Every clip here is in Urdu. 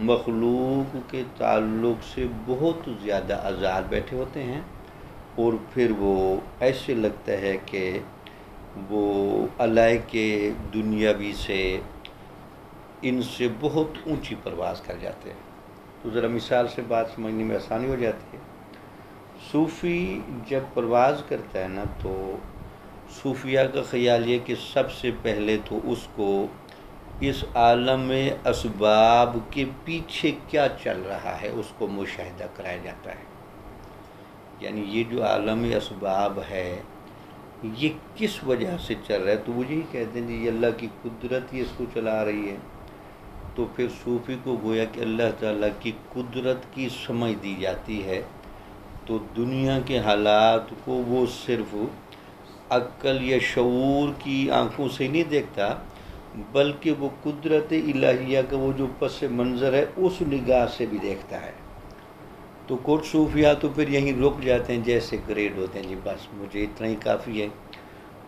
مخلوق کے تعلق سے بہت زیادہ آزاد بیٹھے ہوتے ہیں، اور پھر وہ ایسے لگتا ہے کہ وہ اللہ کے دنیاوی سے ان سے بہت اونچی پرواز کر جاتے ہیں۔ تو ذرا مثال سے بات سمجھنے میں آسانی ہو جاتی ہے۔ صوفی جب پرواز کرتا ہے نا، تو صوفیہ کا خیال یہ کہ سب سے پہلے تو اس کو اس عالم اسباب کے پیچھے کیا چل رہا ہے اس کو مشاہدہ کرایا جاتا ہے۔ یعنی یہ جو عالم اسباب ہے یہ کس وجہ سے چل رہا ہے، تو وہ یہی کہتے ہیں یہ اللہ کی قدرت ہی اس کو چلا رہی ہے۔ تو پھر صوفی کو گویا کہ اللہ تعالیٰ کی قدرت کی سمجھ دی جاتی ہے، تو دنیا کے حالات کو وہ صرف عقل یا شعور کی آنکھوں سے نہیں دیکھتا، بلکہ وہ قدرت الہیہ کا وہ جو پس منظر ہے اس نگاہ سے بھی دیکھتا ہے۔ تو کچھ صوفیہ تو پھر یہیں رک جاتے ہیں، جیسے گریڈ ہوتے ہیں، جی بس مجھے اتنا ہی کافی ہے۔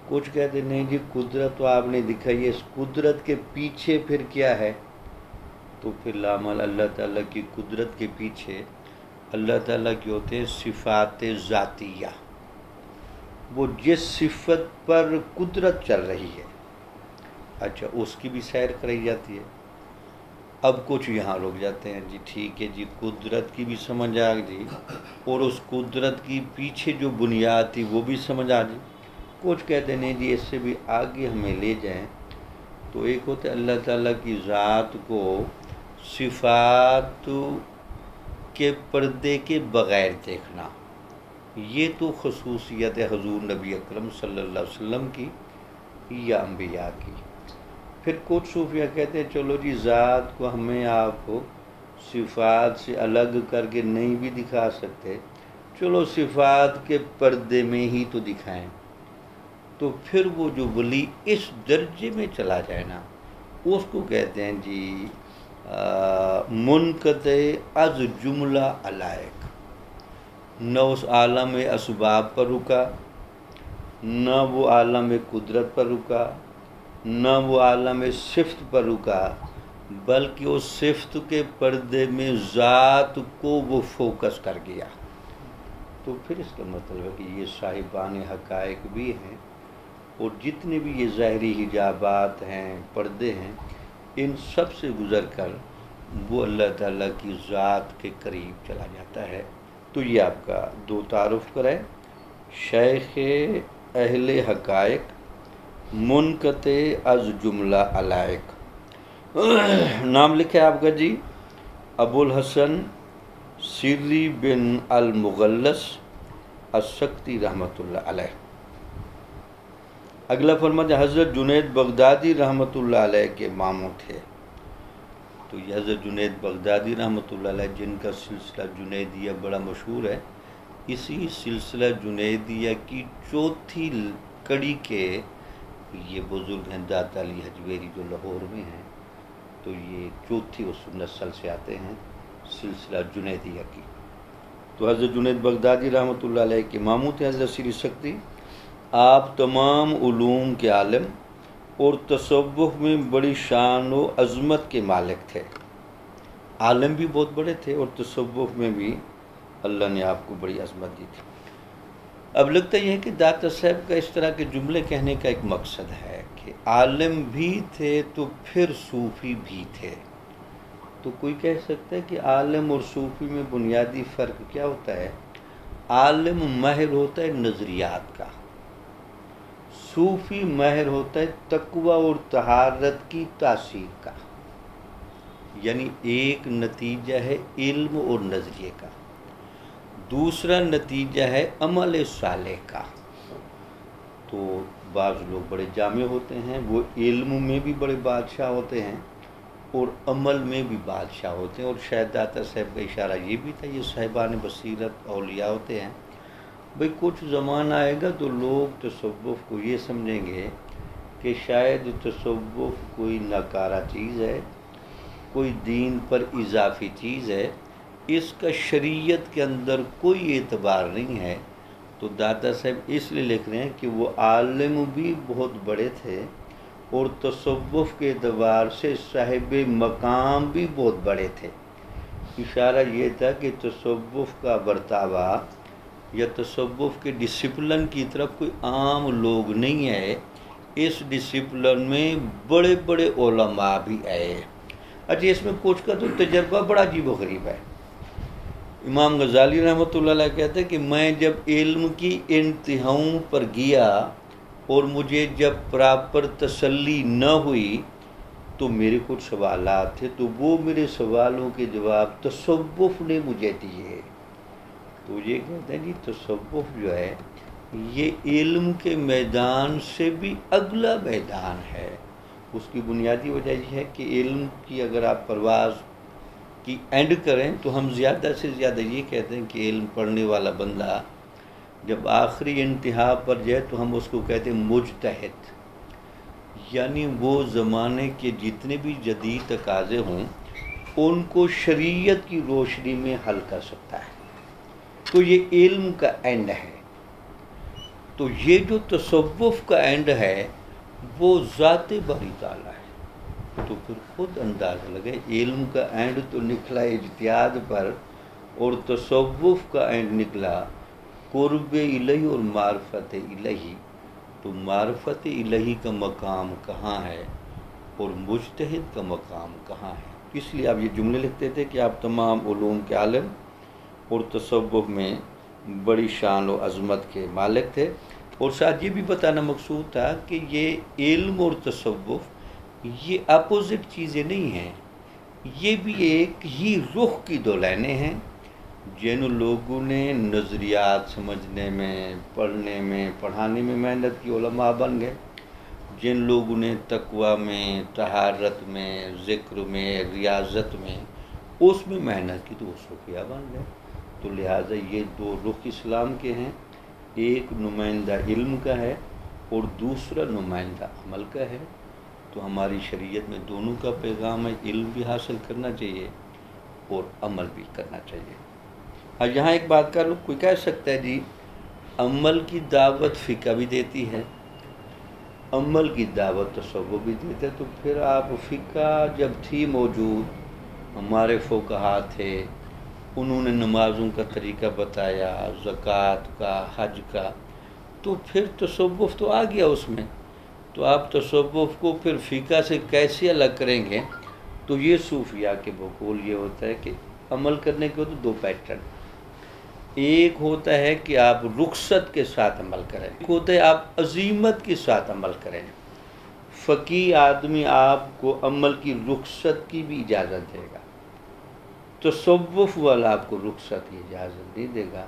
کچھ کہتے ہیں نہیں جی قدرت تو آپ نے دکھائی ہے، اس قدرت کے پیچھے پھر کیا ہے؟ تو پھر لامل اللہ تعالیٰ کی قدرت کے پیچھے اللہ تعالیٰ کی ہوتے ہیں صفات ذاتیہ، وہ جس صفت پر قدرت چل رہی ہے، اچھا اس کی بھی سیر کرائی جاتی ہے۔ اب کچھ یہاں رک جاتے ہیں، جی ٹھیک ہے جی قدرت کی بھی سمجھ آ گئی، اور اس قدرت کی پیچھے جو بنیاد تھی وہ بھی سمجھ آ گئی۔ کچھ کہتے ہیں نہیں جی اس سے بھی آگے ہمیں لے جائیں، تو ایک ہوتا ہے اللہ تعالیٰ کی ذات کو صفات کے پردے کے بغیر دیکھنا، یہ تو خصوصیت ہے حضور نبی اکرم صلی اللہ علیہ وسلم کی یا انبیاء کی۔ پھر کچھ صوفیہ کہتے ہیں چلو جی ذات کو ہمیں آپ صفات سے الگ کر کے نہیں بھی دکھا سکتے، چلو صفات کے پردے میں ہی تو دکھائیں۔ تو پھر وہ جو ولی اس درجے میں چلا جائے نا، اس کو کہتے ہیں جی منقطع از جملہ علائق، نہ اس عالم اسباب پر رکا، نہ وہ عالم قدرت پر رکا، نہ وہ عالم صفت پر رکا، بلکہ اس صفت کے پردے میں ذات کو وہ فوکس کر گیا۔ تو پھر اس کا مطلب ہے کہ یہ صاحبان حقائق بھی ہیں، اور جتنے بھی یہ ظاہری حجابات ہیں، پردے ہیں، ان سب سے گزر کر وہ اللہ تعالیٰ کی ذات کے قریب چلا جاتا ہے۔ تو یہ آپ کا دو تعارف کرائے، شیخ اہل حقائق منقطع از جملہ علائق۔ نام لکھا ہے آپ کا جی ابو الحسن سری بن المغلس السکتی رحمۃ اللہ علیہ۔ اگلا فرماتے حضرت جنید بغدادی رحمۃ اللہ علیہ کے ماموں تھے۔ تو یہ حضرت جنید بغدادی رحمۃ اللہ علیہ جن کا سلسلہ جنیدیہ بڑا مشہور ہے، اسی سلسلہ جنیدیہ کی چوتھی کڑی کے یہ بزرگ ہیں، داتا علی حجویری جو لاہور میں ہیں، تو یہ چوتھی اس نسل سے آتے ہیں سلسلہ جنیدیہ کی۔ تو حضرت جنید بغدادی رحمۃ اللہ علیہ کے ماموں تھے حضرت سری سکتی۔ آپ تمام علوم کے عالم اور تصوف میں بڑی شان و عظمت کے مالک تھے۔ عالم بھی بہت بڑے تھے اور تصوف میں بھی اللہ نے آپ کو بڑی عظمت دی تھی۔ اب لگتا یہ ہے کہ داتا صاحب کا اس طرح کے جملے کہنے کا ایک مقصد ہے کہ عالم بھی تھے تو پھر صوفی بھی تھے۔ تو کوئی کہہ سکتا ہے کہ عالم اور صوفی میں بنیادی فرق کیا ہوتا ہے؟ عالم ماہر ہوتا ہے نظریات کا، صوفی ماہر ہوتا ہے تقوی اور طہارت کی تاثیر کا۔ یعنی ایک نتیجہ ہے علم اور نظریے کا، دوسرا نتیجہ ہے عمل صالح کا۔ تو بعض لوگ بڑے جامع ہوتے ہیں، وہ علم میں بھی بڑے بادشاہ ہوتے ہیں اور عمل میں بھی بادشاہ ہوتے ہیں، اور شاید داتا صاحب کا اشارہ یہ بھی تھا، یہ صاحبان بصیرت اولیاء ہوتے ہیں۔ بھئی کچھ زمانہ آئے گا تو لوگ تصوف کو یہ سمجھیں گے کہ شاید تصوف کوئی ناکارہ چیز ہے، کوئی دین پر اضافی چیز ہے، اس کا شریعت کے اندر کوئی اعتبار نہیں ہے۔ تو داتا صاحب اس لیے لکھ رہے ہیں کہ وہ عالم بھی بہت بڑے تھے اور تصوف کے اعتبار سے صاحب مقام بھی بہت بڑے تھے۔ اشارہ یہ تھا کہ تصوف کا برتاوا یا تصوف کے ڈسپلن کی طرف کوئی عام لوگ نہیں ہے، اس ڈسپلن میں بڑے بڑے علماء بھی آئے۔ اچھا، اس میں کچھ کا تو تجربہ بڑا عجیب و غریب ہے۔ امام غزالی رحمۃ اللہ علیہ کہتے ہیں کہ میں جب علم کی انتہاؤں پر گیا اور مجھے جب پراپر تسلی نہ ہوئی تو میرے کچھ سوالات تھے، تو وہ میرے سوالوں کے جواب تصوف نے مجھے دیے۔ تو یہ کہتے ہیں جی تصوف جو ہے یہ علم کے میدان سے بھی اگلا میدان ہے۔ اس کی بنیادی وجہ یہ ہے کہ علم کی اگر آپ پرواز کی اینڈ کریں تو ہم زیادہ سے زیادہ یہ کہتے ہیں کہ علم پڑھنے والا بندہ جب آخری انتہا پر جائے تو ہم اس کو کہتے ہیں مجتہد، یعنی وہ زمانے کے جتنے بھی جدید تقاضے ہوں ان کو شریعت کی روشنی میں حل کر سکتا ہے، تو یہ علم کا اینڈ ہے۔ تو یہ جو تصوف کا اینڈ ہے وہ ذات باری تعالیٰ ہے۔ تو پھر خود اندازہ لگے، علم کا اینڈ تو نکلا اجتہاد پر اور تصوف کا اینڈ نکلا قرب الہی اور معرفت الہی۔ تو معرفت الہی کا مقام کہاں ہے اور مجتہد کا مقام کہاں ہے؟ اس لیے آپ یہ جملے لکھتے تھے کہ آپ تمام علوم کے عالم اور تصوف میں بڑی شان و عظمت کے مالک تھے، اور ساتھ یہ بھی بتانا مقصود تھا کہ یہ علم اور تصوف یہ اپوزٹ چیزیں نہیں ہیں، یہ بھی ایک ہی رخ کی دو لائنیں ہیں۔ جن لوگوں نے نظریات سمجھنے میں، پڑھنے میں، پڑھانے میں محنت کی، علماء بن گئے۔ جن لوگوں نے تقویٰ میں، طہارت میں، ذکر میں، ریاضت میں، اس میں محنت کی تو وہ صوفیہ بن گئے۔ تو لہٰذا یہ دو رخ اسلام کے ہیں، ایک نمائندہ علم کا ہے اور دوسرا نمائندہ عمل کا ہے۔ تو ہماری شریعت میں دونوں کا پیغام ہے، علم بھی حاصل کرنا چاہیے اور عمل بھی کرنا چاہیے۔ اب یہاں ایک بات کا کوئی کہہ سکتا ہے جی عمل کی دعوت فقہ بھی دیتی ہے، عمل کی دعوت تصوف بھی دیتے، تو پھر آپ فقہ جب تھی موجود، ہمارے فقہا تھے، انہوں نے نمازوں کا طریقہ بتایا، زکوٰۃ کا، حج کا، تو پھر تصوف تو آ گیا اس میں۔ تو آپ تصوف کو پھر فقہ سے کیسے الگ کریں گے؟ تو یہ صوفیہ کے بقول یہ ہوتا ہے کہ عمل کرنے کے تو دو پیٹرن، ایک ہوتا ہے کہ آپ رخصت کے ساتھ عمل کریں، ایک ہوتا ہے آپ عزیمت کے ساتھ عمل کریں۔ فقیہ آدمی آپ کو عمل کی رخصت کی بھی اجازت دے گا، تصوف والا آپ کو رخصت کی اجازت نہیں دے گا۔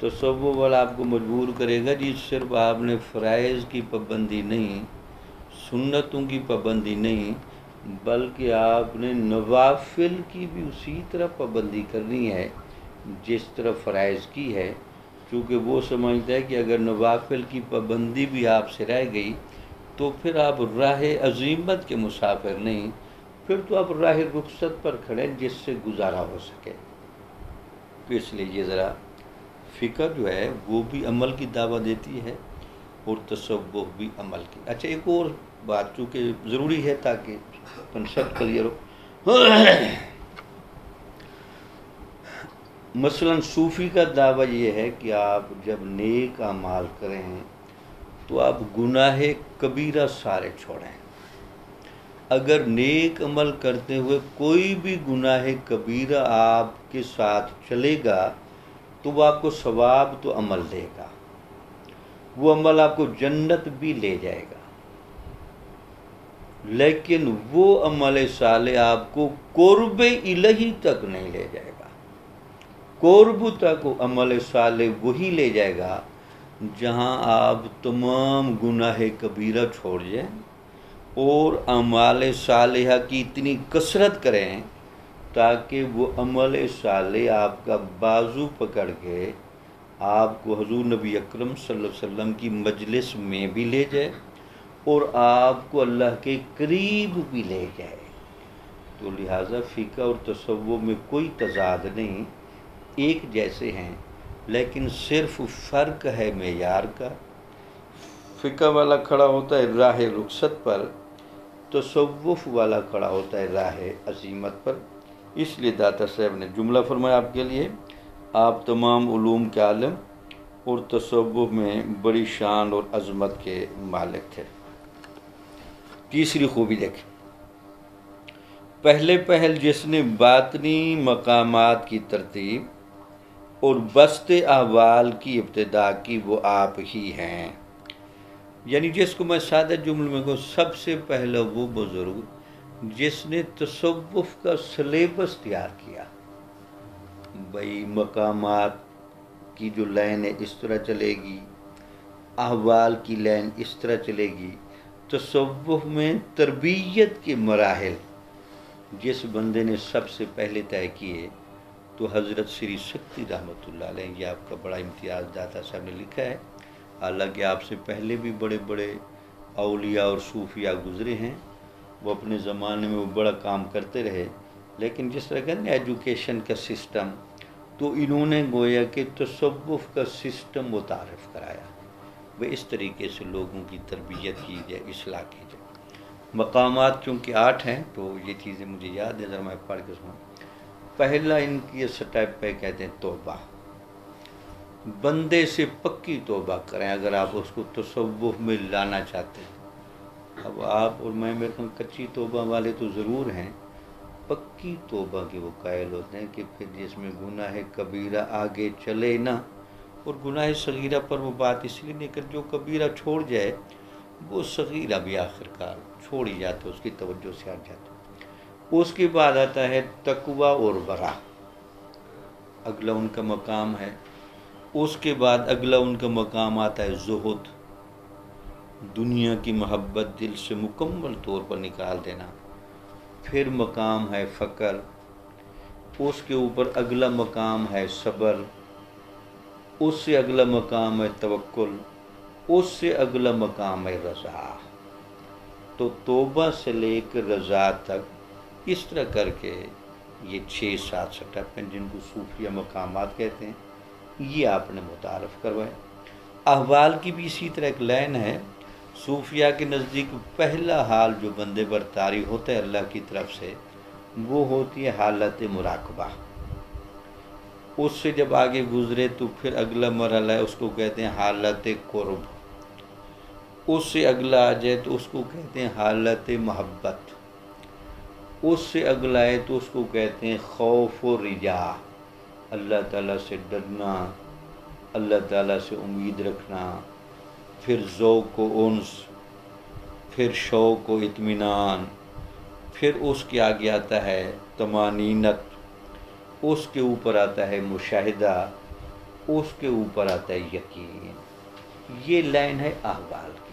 تصوف والا آپ کو مجبور کرے گا جی صرف آپ نے فرائض کی پابندی نہیں، سنتوں کی پابندی نہیں، بلکہ آپ نے نوافل کی بھی اسی طرح پابندی کرنی ہے جس طرح فرائض کی ہے، کیونکہ وہ سمجھتا ہے کہ اگر نوافل کی پابندی بھی آپ سے رہ گئی تو پھر آپ راہ عزیمت کے مسافر نہیں، پھر تو آپ راہ رخصت پر کھڑے جس سے گزارا ہو سکے۔ تو اس لیے یہ ذرا فقہ جو ہے وہ بھی عمل کی دعوت دیتی ہے اور تصوف بھی عمل کی۔ اچھا، ایک اور بات چونکہ ضروری ہے تاکہ کنسپٹ کلیئر ہو، مثلا صوفی کا دعویٰ یہ ہے کہ آپ جب نیک اعمال کریں تو آپ گناہ کبیرہ سارے چھوڑیں۔ اگر نیک عمل کرتے ہوئے کوئی بھی گناہ کبیرہ آپ کے ساتھ چلے گا تو وہ آپ کو ثواب تو عمل دے گا، وہ عمل آپ کو جنت بھی لے جائے گا، لیکن وہ عمل صالح آپ کو قرب الہی تک نہیں لے جائے گا۔ قرب تک عمل صالح وہی لے جائے گا جہاں آپ تمام گناہ کبیرہ چھوڑ جائیں اور اعمال صالحہ کی اتنی کثرت کریں تاکہ وہ عمل صالح آپ کا بازو پکڑ کے آپ کو حضور نبی اکرم صلی اللہ علیہ وسلم کی مجلس میں بھی لے جائے اور آپ کو اللہ کے قریب بھی لے جائے۔ تو لہٰذا فقہ اور تصوف میں کوئی تضاد نہیں، ایک جیسے ہیں، لیکن صرف فرق ہے معیار کا۔ فقہ والا کھڑا ہوتا ہے راہ رخصت پر، تصوف والا کھڑا ہوتا ہے راہ عزیمت پر۔ اس لیے داتا صاحب نے جملہ فرمایا آپ کے لیے، آپ تمام علوم کے عالم اور تصوف میں بڑی شان اور عظمت کے مالک تھے۔ تیسری خوبی دیکھیں، پہل جس نے باطنی مقامات کی ترتیب اور بسط احوال کی ابتدا کی وہ آپ ہی ہیں۔ یعنی جس کو میں سادہ جملے میں کہوں، سب سے پہلا وہ بزرگ جس نے تصوف کا سلیبس تیار کیا، بھئی مقامات کی جو لائن ہے اس طرح چلے گی، احوال کی لائن اس طرح چلے گی۔ تصوف میں تربیت کے مراحل جس بندے نے سب سے پہلے طے کیے تو حضرت سری سکتی رحمۃ اللہ علیہ، یہ آپ کا بڑا امتیاز داتا صاحب نے لکھا ہے۔ حالانکہ آپ سے پہلے بھی بڑے بڑے اولیاء اور صوفیاء گزرے ہیں، وہ اپنے زمانے میں وہ بڑا کام کرتے رہے، لیکن جس طرح کہ ایجوکیشن کا سسٹم، تو انہوں نے گویا کہ تصوف کا سسٹم متعارف کرایا، وہ اس طریقے سے لوگوں کی تربیت کی جائے، اصلاح کی جائے۔ مقامات چونکہ 8 ہیں تو یہ چیزیں مجھے یاد ہے، ذرا میں پڑھ کے سناؤں۔ پہلا ان کی سٹیپ پہ کہتے ہیں توبہ، بندے سے پکی توبہ کریں اگر آپ اس کو تصوف میں لانا چاہتے ہیں۔ اب آپ اور میں میرے کو کچی توبہ والے تو ضرور ہیں، پکی توبہ کے وہ قائل ہوتے ہیں کہ پھر جس میں گناہ کبیرہ آگے چلے نہ، اور گناہ صغیرہ پر وہ بات اس لیے نہیں کر، جو کبیرہ چھوڑ جائے وہ صغیرہ بھی آخر کار چھوڑ ہی جاتا، اس کی توجہ سے ہٹ جاتا۔ اس کے بعد آتا ہے تقوی اور ورع، اگلا ان کا مقام ہے۔ اس کے بعد اگلا ان کا مقام آتا ہے زہد، دنیا کی محبت دل سے مکمل طور پر نکال دینا۔ پھر مقام ہے فقر، اس کے اوپر اگلا مقام ہے صبر، اس سے اگلا مقام ہے توکل، اس سے اگلا مقام ہے رضا۔ تو توبہ سے لے کر رضا تک اس طرح کر کے یہ 6-7 سٹیپ ہیں جن کو صوفیہ مقامات کہتے ہیں، یہ آپ نے متعارف کروائے۔ احوال کی بھی اسی طرح ایک لائن ہے، صوفیہ کے نزدیک پہلا حال جو بندے پر طاری ہوتا ہے اللہ کی طرف سے، وہ ہوتی ہے حالت مراقبہ۔ اس سے جب آگے گزرے تو پھر اگلا مرحلہ ہے، اس کو کہتے ہیں حالت قرب۔ اس سے اگلا آ جائے تو اس کو کہتے ہیں حالت محبت۔ اس سے اگلا ہے تو اس کو کہتے ہیں خوف و رجا، اللہ تعالیٰ سے ڈرنا، اللہ تعالیٰ سے امید رکھنا۔ پھر ذوق و انس، پھر شوق و اطمینان، پھر اس کے آگے آتا ہے طمانینت، اس کے اوپر آتا ہے مشاہدہ، اس کے اوپر آتا ہے یقین۔ یہ لائن ہے احوال کی۔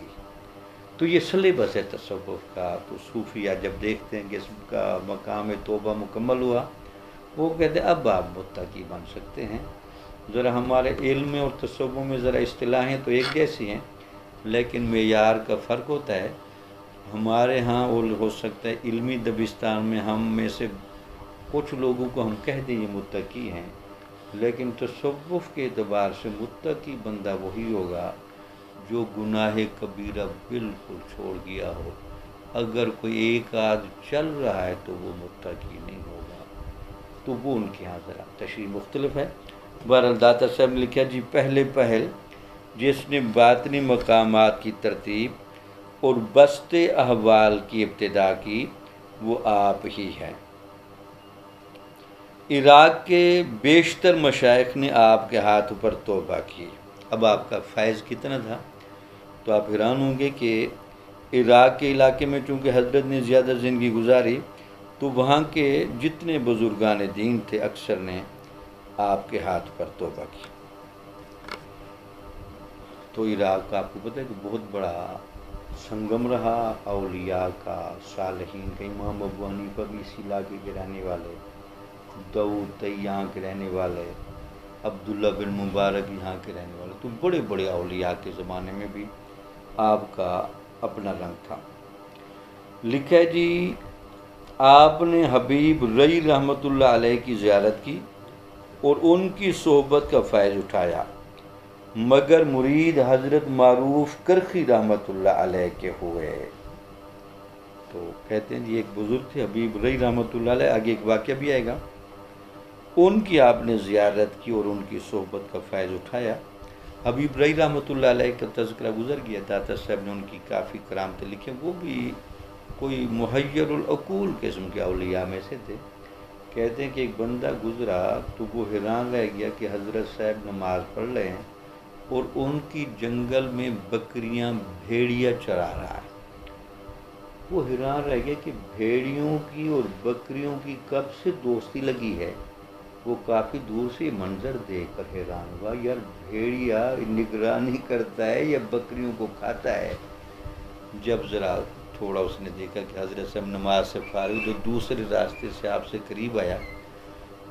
تو یہ سلیبس ہے تصوف کا۔ تو صوفیہ جب دیکھتے ہیں کہ اس کا مقام توبہ مکمل ہوا، وہ کہتے ہیں اب آپ متقی بن سکتے ہیں۔ ذرا ہمارے علم میں اور تصوف میں ذرا اصطلاحیں تو ایک جیسی ہیں، لیکن معیار کا فرق ہوتا ہے۔ ہمارے ہاں اور ہو سکتا ہے علمی دبستان میں ہم میں سے کچھ لوگوں کو ہم کہہ دیں یہ متقی ہیں، لیکن تصوف کے اعتبار سے متقی بندہ وہی ہوگا جو گناہ کبیرہ بالکل چھوڑ گیا ہو۔ اگر کوئی ایک آدھ چل رہا ہے تو وہ متقی نہیں ہوگا۔ تو وہ ان کے ہاں ذرا تشریح مختلف ہے۔ بہرحال داتا صاحب نے لکھا جی پہل جس نے باطنی مقامات کی ترتیب اور بسط احوال کی ابتدا کی وہ آپ ہی ہیں۔ عراق کے بیشتر مشائخ نے آپ کے ہاتھ پر توبہ کی۔ اب آپ کا فیض کتنا تھا تو آپ حیران ہوں گے کہ عراق کے علاقے میں چونکہ حضرت نے زیادہ زندگی گزاری، تو وہاں کے جتنے بزرگان دین تھے اکثر نے آپ کے ہاتھ پر توبہ کی۔ تو عراق کا آپ کو پتہ ہے کہ بہت بڑا سنگم رہا اولیاء کا، صالحین کا۔ امام ابو حنیفہ بھی اسی علاقے کے رہنے والے، داؤد یہاں کے رہنے والے، عبداللہ بن مبارک یہاں کے رہنے والے۔ تو بڑے بڑے اولیاء کے زمانے میں بھی آپ کا اپنا رنگ تھا۔ لکھا ہے جی آپ نے حبیب رئی رحمۃ اللہ علیہ کی زیارت کی اور ان کی صحبت کا فیض اٹھایا، مگر مرید حضرت معروف کرخی رحمۃ اللہ علیہ کے ہوئے۔ تو کہتے ہیں جی ایک بزرگ تھے حبیب رئی رحمۃ اللہ علیہ، آگے ایک واقعہ بھی آئے گا، ان کی آپ نے زیارت کی اور ان کی صحبت کا فیض اٹھایا۔ حبیب رئی رحمۃ اللہ علیہ کا تذکرہ گزر گیا، داتا صاحب نے ان کی کافی کرامتیں لکھی، وہ بھی کوئی محیر العقول قسم کے اولیاء میں سے تھے۔ کہتے ہیں کہ ایک بندہ گزرا تو وہ حیران رہ گیا کہ حضرت صاحب نماز پڑھ رہے ہیں اور ان کی جنگل میں بکریاں بھیڑیا چرا رہا ہے۔ وہ حیران رہ گیا کہ بھیڑیوں کی اور بکریوں کی کب سے دوستی لگی ہے۔ وہ کافی دور سے منظر دیکھ کر حیران ہوا، یار بھیڑیا نگرانی کرتا ہے یا بکریوں کو کھاتا ہے؟ جب ذرا تھوڑا اس نے دیکھا کہ حضرت صاحب نماز سے فارغ جو دوسرے راستے سے آپ سے قریب آیا،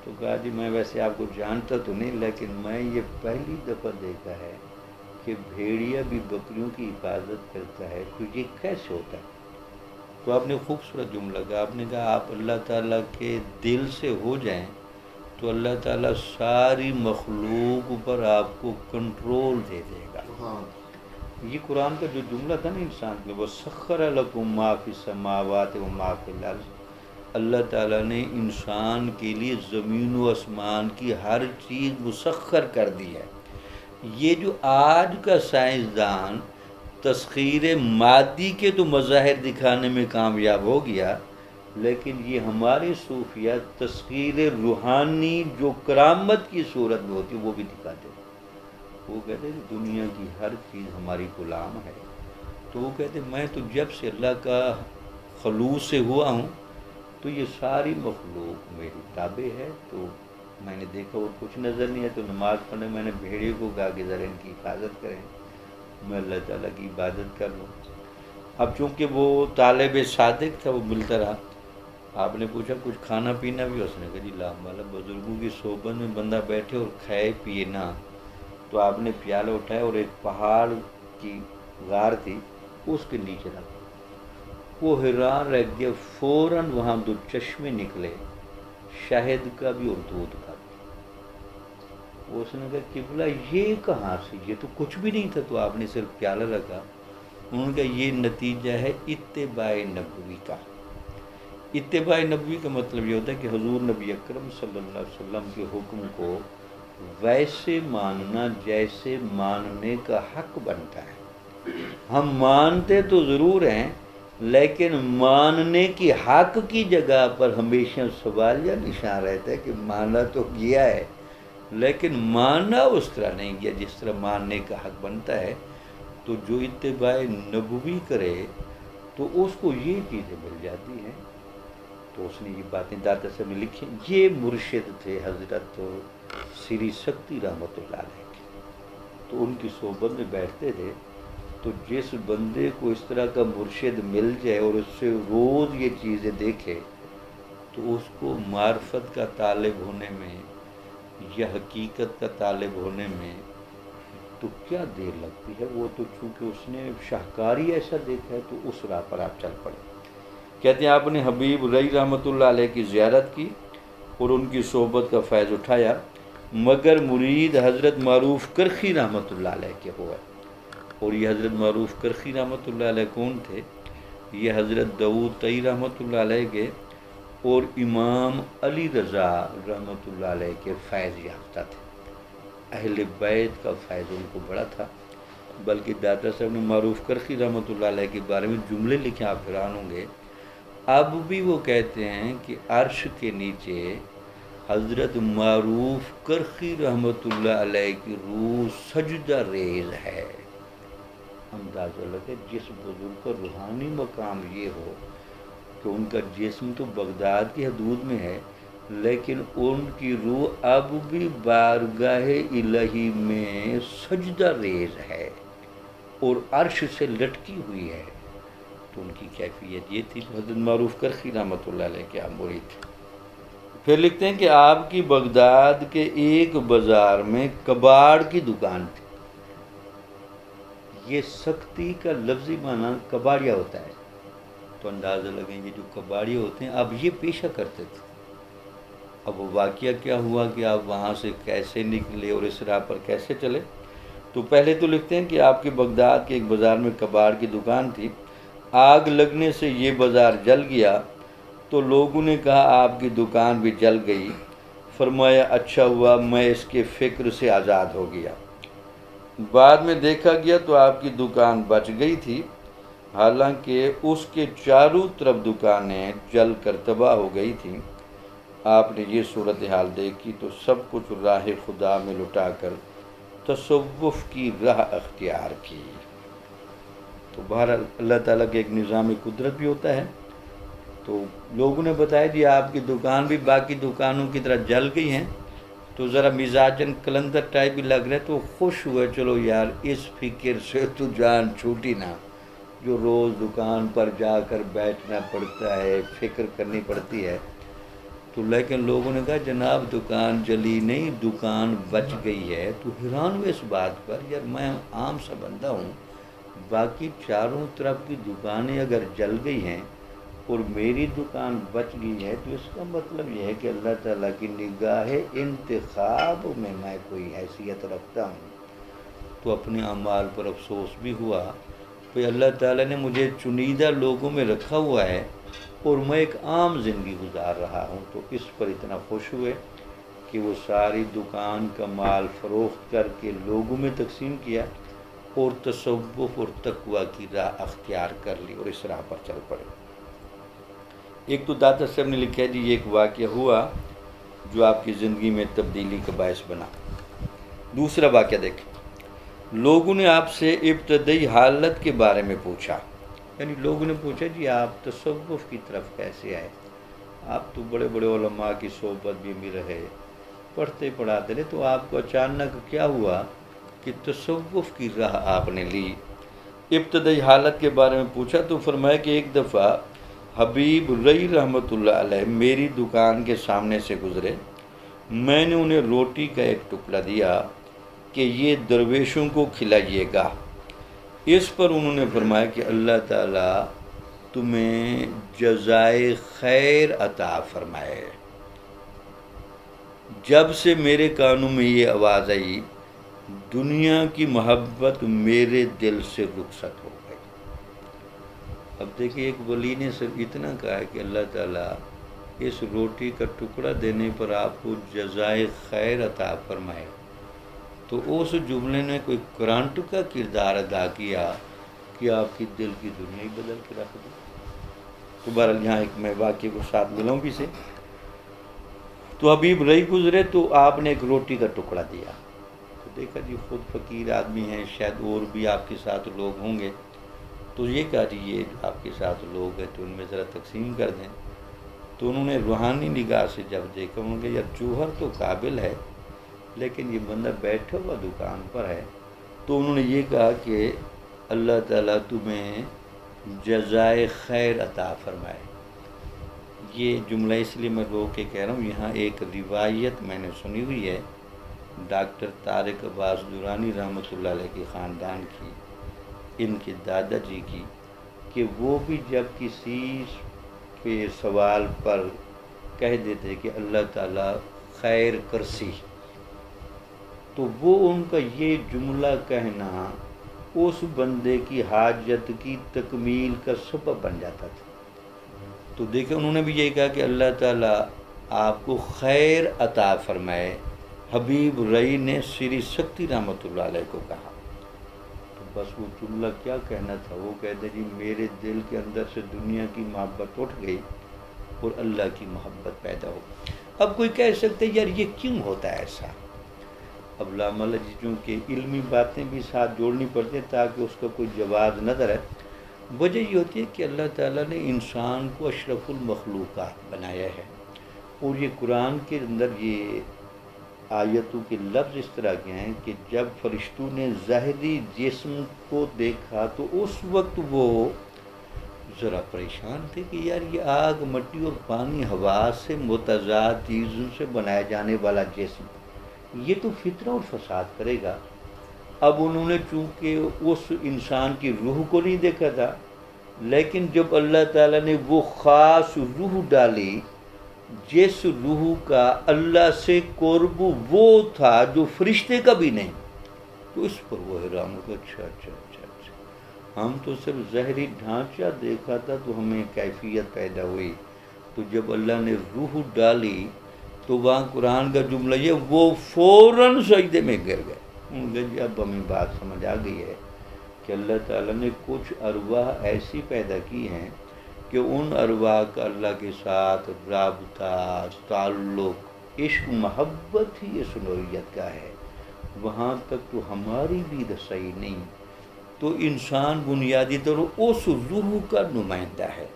تو کہا جی میں ویسے آپ کو جانتا تو نہیں، لیکن میں یہ پہلی دفعہ دیکھا ہے کہ بھیڑیا بھی بکریوں کی حفاظت کرتا ہے، تو یہ کیسے ہوتا ہے؟ تو آپ نے خوبصورت جملہ کہا، آپ نے کہا آپ اللہ تعالیٰ کے دل سے ہو جائیں تو اللہ تعالیٰ ساری مخلوق پر آپ کو کنٹرول دے دے گا۔ یہ قرآن کا جو جملہ تھا نا انسان کے، وہ سخر لکم ما فی السماوات و ما فی الارض، اللہ تعالیٰ نے انسان کے لیے زمین و آسمان کی ہر چیز مسخر کر دی ہے۔ یہ جو آج کا سائنسدان تسخیر مادی کے تو مظاہر دکھانے میں کامیاب ہو گیا، لیکن یہ ہمارے صوفیہ تسخیر روحانی جو کرامت کی صورت میں ہوتی ہے وہ بھی دکھاتے ہیں۔ وہ کہتے ہیں کہ دنیا کی ہر چیز ہماری غلام ہے۔ تو وہ کہتے ہیں میں تو جب سے اللہ کا خلوص سے ہوا ہوں تو یہ ساری مخلوق میری تابع ہے۔ تو میں نے دیکھا اور کچھ نظر نہیں ہے تو نماز پڑھنے میں نے بھیڑیوں کو کہا کہ ذرا ان کی حفاظت کریں، میں اللہ تعالیٰ کی عبادت کر لوں۔ اب چونکہ وہ طالب صادق تھا، وہ ملتا رہا۔ آپ نے پوچھا کچھ کھانا پینا بھی؟ اس نے کہا جی لا والا بزرگوں کی صحبت میں بندہ بیٹھے اور کھائے پیے نہ۔ تو آپ نے پیالہ اٹھایا اور ایک پہاڑ کی غار تھی اس کے نیچے رکھا۔ وہ حیران رہ گیا، فوراً وہاں دو چشمے نکلے، شہد کا بھی اور دودھ کا بھی۔ اس نے کہا قبلہ یہ کہاں سے، یہ تو کچھ بھی نہیں تھا، تو آپ نے صرف پیالہ رکھا۔ انہوں نے کہا یہ نتیجہ ہے اتباع نبوی کا۔ اتباع نبوی کا مطلب یہ ہوتا ہے کہ حضور نبی اکرم صلی اللہ علیہ وسلم کے حکم کو ویسے ماننا جیسے ماننے کا حق بنتا ہے۔ ہم مانتے تو ضرور ہیں، لیکن ماننے کی حق کی جگہ پر ہمیشہ سوال یا نشان رہتا ہے کہ مانا تو گیا ہے، لیکن ماننا اس طرح نہیں گیا جس طرح ماننے کا حق بنتا ہے۔ تو جو اتباع نبوی کرے تو اس کو یہ چیزیں مل جاتی ہیں۔ تو اس نے یہ باتیں داتا صاحب نے لکھی۔ یہ مرشد تھے حضرت سری سکتی رحمۃ اللہ علیہ کے، تو ان کی صحبت میں بیٹھتے تھے۔ تو جس بندے کو اس طرح کا مرشد مل جائے اور اس سے روز یہ چیزیں دیکھے تو اس کو معرفت کا طالب ہونے میں یا حقیقت کا طالب ہونے میں تو کیا دیر لگتی ہے؟ وہ تو چونکہ اس نے شاہکاری ایسا دیکھا ہے تو اس راہ پر آپ چل پڑے۔ کہتے ہیں آپ نے حبیب رئی رحمۃ اللہ علیہ کی زیارت کی اور ان کی صحبت کا فیض اٹھایا، مگر مرید حضرت معروف کرخی رحمۃ اللہ علیہ کے ہوئے۔ اور یہ حضرت معروف کرخی رحمۃ اللہ علیہ کون تھے؟ یہ حضرت داؤد طئی رحمۃ اللہ علیہ کے اور امام علی رضا رحمۃ اللہ علیہ کے فیض یافتہ تھے۔ اہل بیت کا فیض ان کو بڑا تھا، بلکہ داتا صاحب نے معروف کرخی رحمۃ اللہ علیہ کے بارے میں جملے لکھے، آپ حیران ہوں گے۔ اب بھی وہ کہتے ہیں کہ عرش کے نیچے حضرت معروف کرخی رحمۃ اللہ علیہ کی روح سجدہ ریز ہے۔ اندازہ لگے جس بزرگ کا روحانی مقام یہ ہو کہ ان کا جسم تو بغداد کی حدود میں ہے، لیکن ان کی روح اب بھی بارگاہ الہی میں سجدہ ریز ہے اور عرش سے لٹکی ہوئی ہے۔ تو ان کی کیفیت یہ تھی۔ حضرت معروف کرخی رحمۃ اللہ علیہ کے مرید تھے۔ پھر لکھتے ہیں کہ آپ کی بغداد کے ایک بازار میں کباڑ کی دکان تھی۔ یہ سختی کا لفظی معنی کباڑیا ہوتا ہے، تو اندازہ لگیں یہ جو کباڑیا ہوتے ہیں اب یہ پیشہ کرتے تھے۔ اب وہ واقعہ کیا ہوا کہ آپ وہاں سے کیسے نکلے اور اس راہ پر کیسے چلے؟ تو پہلے تو لکھتے ہیں کہ آپ کے بغداد کے ایک بازار میں کباڑ کی دکان تھی۔ آگ لگنے سے یہ بازار جل گیا تو لوگوں نے کہا آپ کی دکان بھی جل گئی۔ فرمایا اچھا ہوا میں اس کے فکر سے آزاد ہو گیا۔ بعد میں دیکھا گیا تو آپ کی دکان بچ گئی تھی، حالانکہ اس کے چاروں طرف دکانیں جل کر تباہ ہو گئی تھیں۔ آپ نے یہ صورتحال دیکھی تو سب کچھ راہ خدا میں لٹا کر تصوف کی راہ اختیار کی۔ تو بہرحال اللہ تعالیٰ کے ایک نظام قدرت بھی ہوتا ہے۔ تو لوگوں نے بتایا جی آپ کی دکان بھی باقی دکانوں کی طرح جل گئی ہیں، تو ذرا مزاجن کلندر ٹائپ بھی لگ رہے، تو خوش ہوئے چلو یار اس فکر سے تو جان چھوٹی نا، جو روز دکان پر جا کر بیٹھنا پڑتا ہے، فکر کرنی پڑتی ہے۔ تو لیکن لوگوں نے کہا جناب دکان جلی نہیں، دکان بچ گئی ہے۔ تو حیران ہوئے اس بات پر، یار میں عام سا بندہ ہوں، باقی چاروں طرف کی دکانیں اگر جل گئی ہیں اور میری دکان بچ گئی ہے، تو اس کا مطلب یہ ہے کہ اللہ تعالیٰ کی نگاہ انتخاب میں کوئی حیثیت رکھتا ہوں۔ تو اپنے اعمال پر افسوس بھی ہوا کہ اللہ تعالیٰ نے مجھے چنیدہ لوگوں میں رکھا ہوا ہے اور میں ایک عام زندگی گزار رہا ہوں۔ تو اس پر اتنا خوش ہوئے کہ وہ ساری دکان کا مال فروخت کر کے لوگوں میں تقسیم کیا اور تصوف اور تقوی کی راہ اختیار کر لی اور اس راہ پر چل پڑے۔ ایک تو داتا صاحب نے لکھا ہے جی یہ ایک واقعہ ہوا جو آپ کی زندگی میں تبدیلی کا باعث بنا۔ دوسرا واقعہ دیکھیں، لوگوں نے آپ سے ابتدائی حالت کے بارے میں پوچھا، یعنی لوگوں نے پوچھا جی آپ تصوف کی طرف کیسے آئے؟ آپ تو بڑے بڑے علماء کی صحبت بھی مل رہے، پڑھتے پڑھاتے رہے، تو آپ کو اچانک کیا ہوا کہ تصوف کی راہ آپ نے لی؟ ابتدائی حالت کے بارے میں پوچھا تو فرمایا کہ ایک دفعہ حبیب رئی رحمۃ اللہ علیہ میری دکان کے سامنے سے گزرے، میں نے انہیں روٹی کا ایک ٹکڑا دیا کہ یہ درویشوں کو کھلائیے گا۔ اس پر انہوں نے فرمایا کہ اللہ تعالیٰ تمہیں جزائے خیر عطا فرمائے۔ جب سے میرے کانوں میں یہ آواز آئی، دنیا کی محبت میرے دل سے رخصت ہو گئی۔ اب دیکھیں ایک ولی نے صرف اتنا کہا ہے کہ اللہ تعالیٰ اس روٹی کا ٹکڑا دینے پر آپ کو جزائے خیر عطا فرمائے، تو اس جملے نے کوئی کرانٹ کا کردار ادا کیا کہ آپ کی دل کی دنیا ہی بدل کے رکھ دی۔ تو بہرحال یہاں ایک میں واقعے کو ساتھ ملاؤں بھی سے، تو حبیب رئی گزرے تو آپ نے ایک روٹی کا ٹکڑا دیا، تو دیکھا جی خود فقیر آدمی ہیں، شاید اور بھی آپ کے ساتھ لوگ ہوں گے، تو یہ کہا جی یہ جو آپ کے ساتھ لوگ ہیں تو ان میں ذرا تقسیم کر دیں۔ تو انہوں نے روحانی نگاہ سے جب دیکھا، انہوں نے کہا یار جوہر تو قابل ہے لیکن یہ بندہ بیٹھا ہوا دکان پر ہے۔ تو انہوں نے یہ کہا کہ اللہ تعالیٰ تمہیں جزائے خیر عطا فرمائے۔ یہ جملہ اس لیے میں رو کے کہہ رہا ہوں، یہاں ایک روایت میں نے سنی ہوئی ہے ڈاکٹر طارق عباس درانی رحمۃ اللہ علیہ کے خاندان کی، ان کے دادا جی کی، کہ وہ بھی جب کسی کے سوال پر کہہ دیتے کہ اللہ تعالیٰ خیر کرسی، تو وہ ان کا یہ جملہ کہنا اس بندے کی حاجت کی تکمیل کا سبب بن جاتا تھا۔ تو دیکھیں انہوں نے بھی یہی کہا کہ اللہ تعالیٰ آپ کو خیر عطا فرمائے۔ حبیب رئی نے سری سکتی رحمۃ اللہ علیہ کو کہا، تو بس وہ جملہ کیا کہنا تھا، وہ کہتے جی میرے دل کے اندر سے دنیا کی محبت اٹھ گئی اور اللہ کی محبت پیدا ہو۔ اب کوئی کہہ سکتے یار یہ کیوں ہوتا ہے ایسا؟ اب علامہ چیزوں کے علمی باتیں بھی ساتھ جوڑنی پڑتی ہیں تاکہ اس کا کوئی جواز نظر ہے۔ وجہ یہ ہوتی ہے کہ اللہ تعالیٰ نے انسان کو اشرف المخلوقات بنایا ہے، اور یہ قرآن کے اندر یہ آیتوں کے لفظ اس طرح کے ہیں کہ جب فرشتوں نے ظاہری جسم کو دیکھا تو اس وقت وہ ذرا پریشان تھے کہ یار یہ آگ مٹی اور پانی ہوا سے متضاد چیزوں سے بنایا جانے والا جسم یہ تو فتنہ اور فساد کرے گا۔ اب انہوں نے چونکہ اس انسان کی روح کو نہیں دیکھا تھا، لیکن جب اللہ تعالیٰ نے وہ خاص روح ڈالی جس روح کا اللہ سے قرب وہ تھا جو فرشتے کا بھی نہیں، تو اس پر وہ حیران ہو گیا، اچھا اچھا اچھا اچھا، ہم تو صرف ظاہری ڈھانچہ دیکھا تھا تو ہمیں کیفیت پیدا ہوئی، تو جب اللہ نے روح ڈالی تو وہاں قرآن کا جملہ یہ وہ فوراً سجدے میں گر گئے۔ جی اب ہمیں بات سمجھ آ گئی ہے کہ اللہ تعالیٰ نے کچھ ارواح ایسی پیدا کی ہیں کہ ان ارواح کا اللہ کے ساتھ رابطہ، تعلق، عشق، محبت ہی اس نوعیت کا ہے، وہاں تک تو ہماری بھی رسائی نہیں۔ تو انسان بنیادی طور اس روح کا نمائندہ ہے۔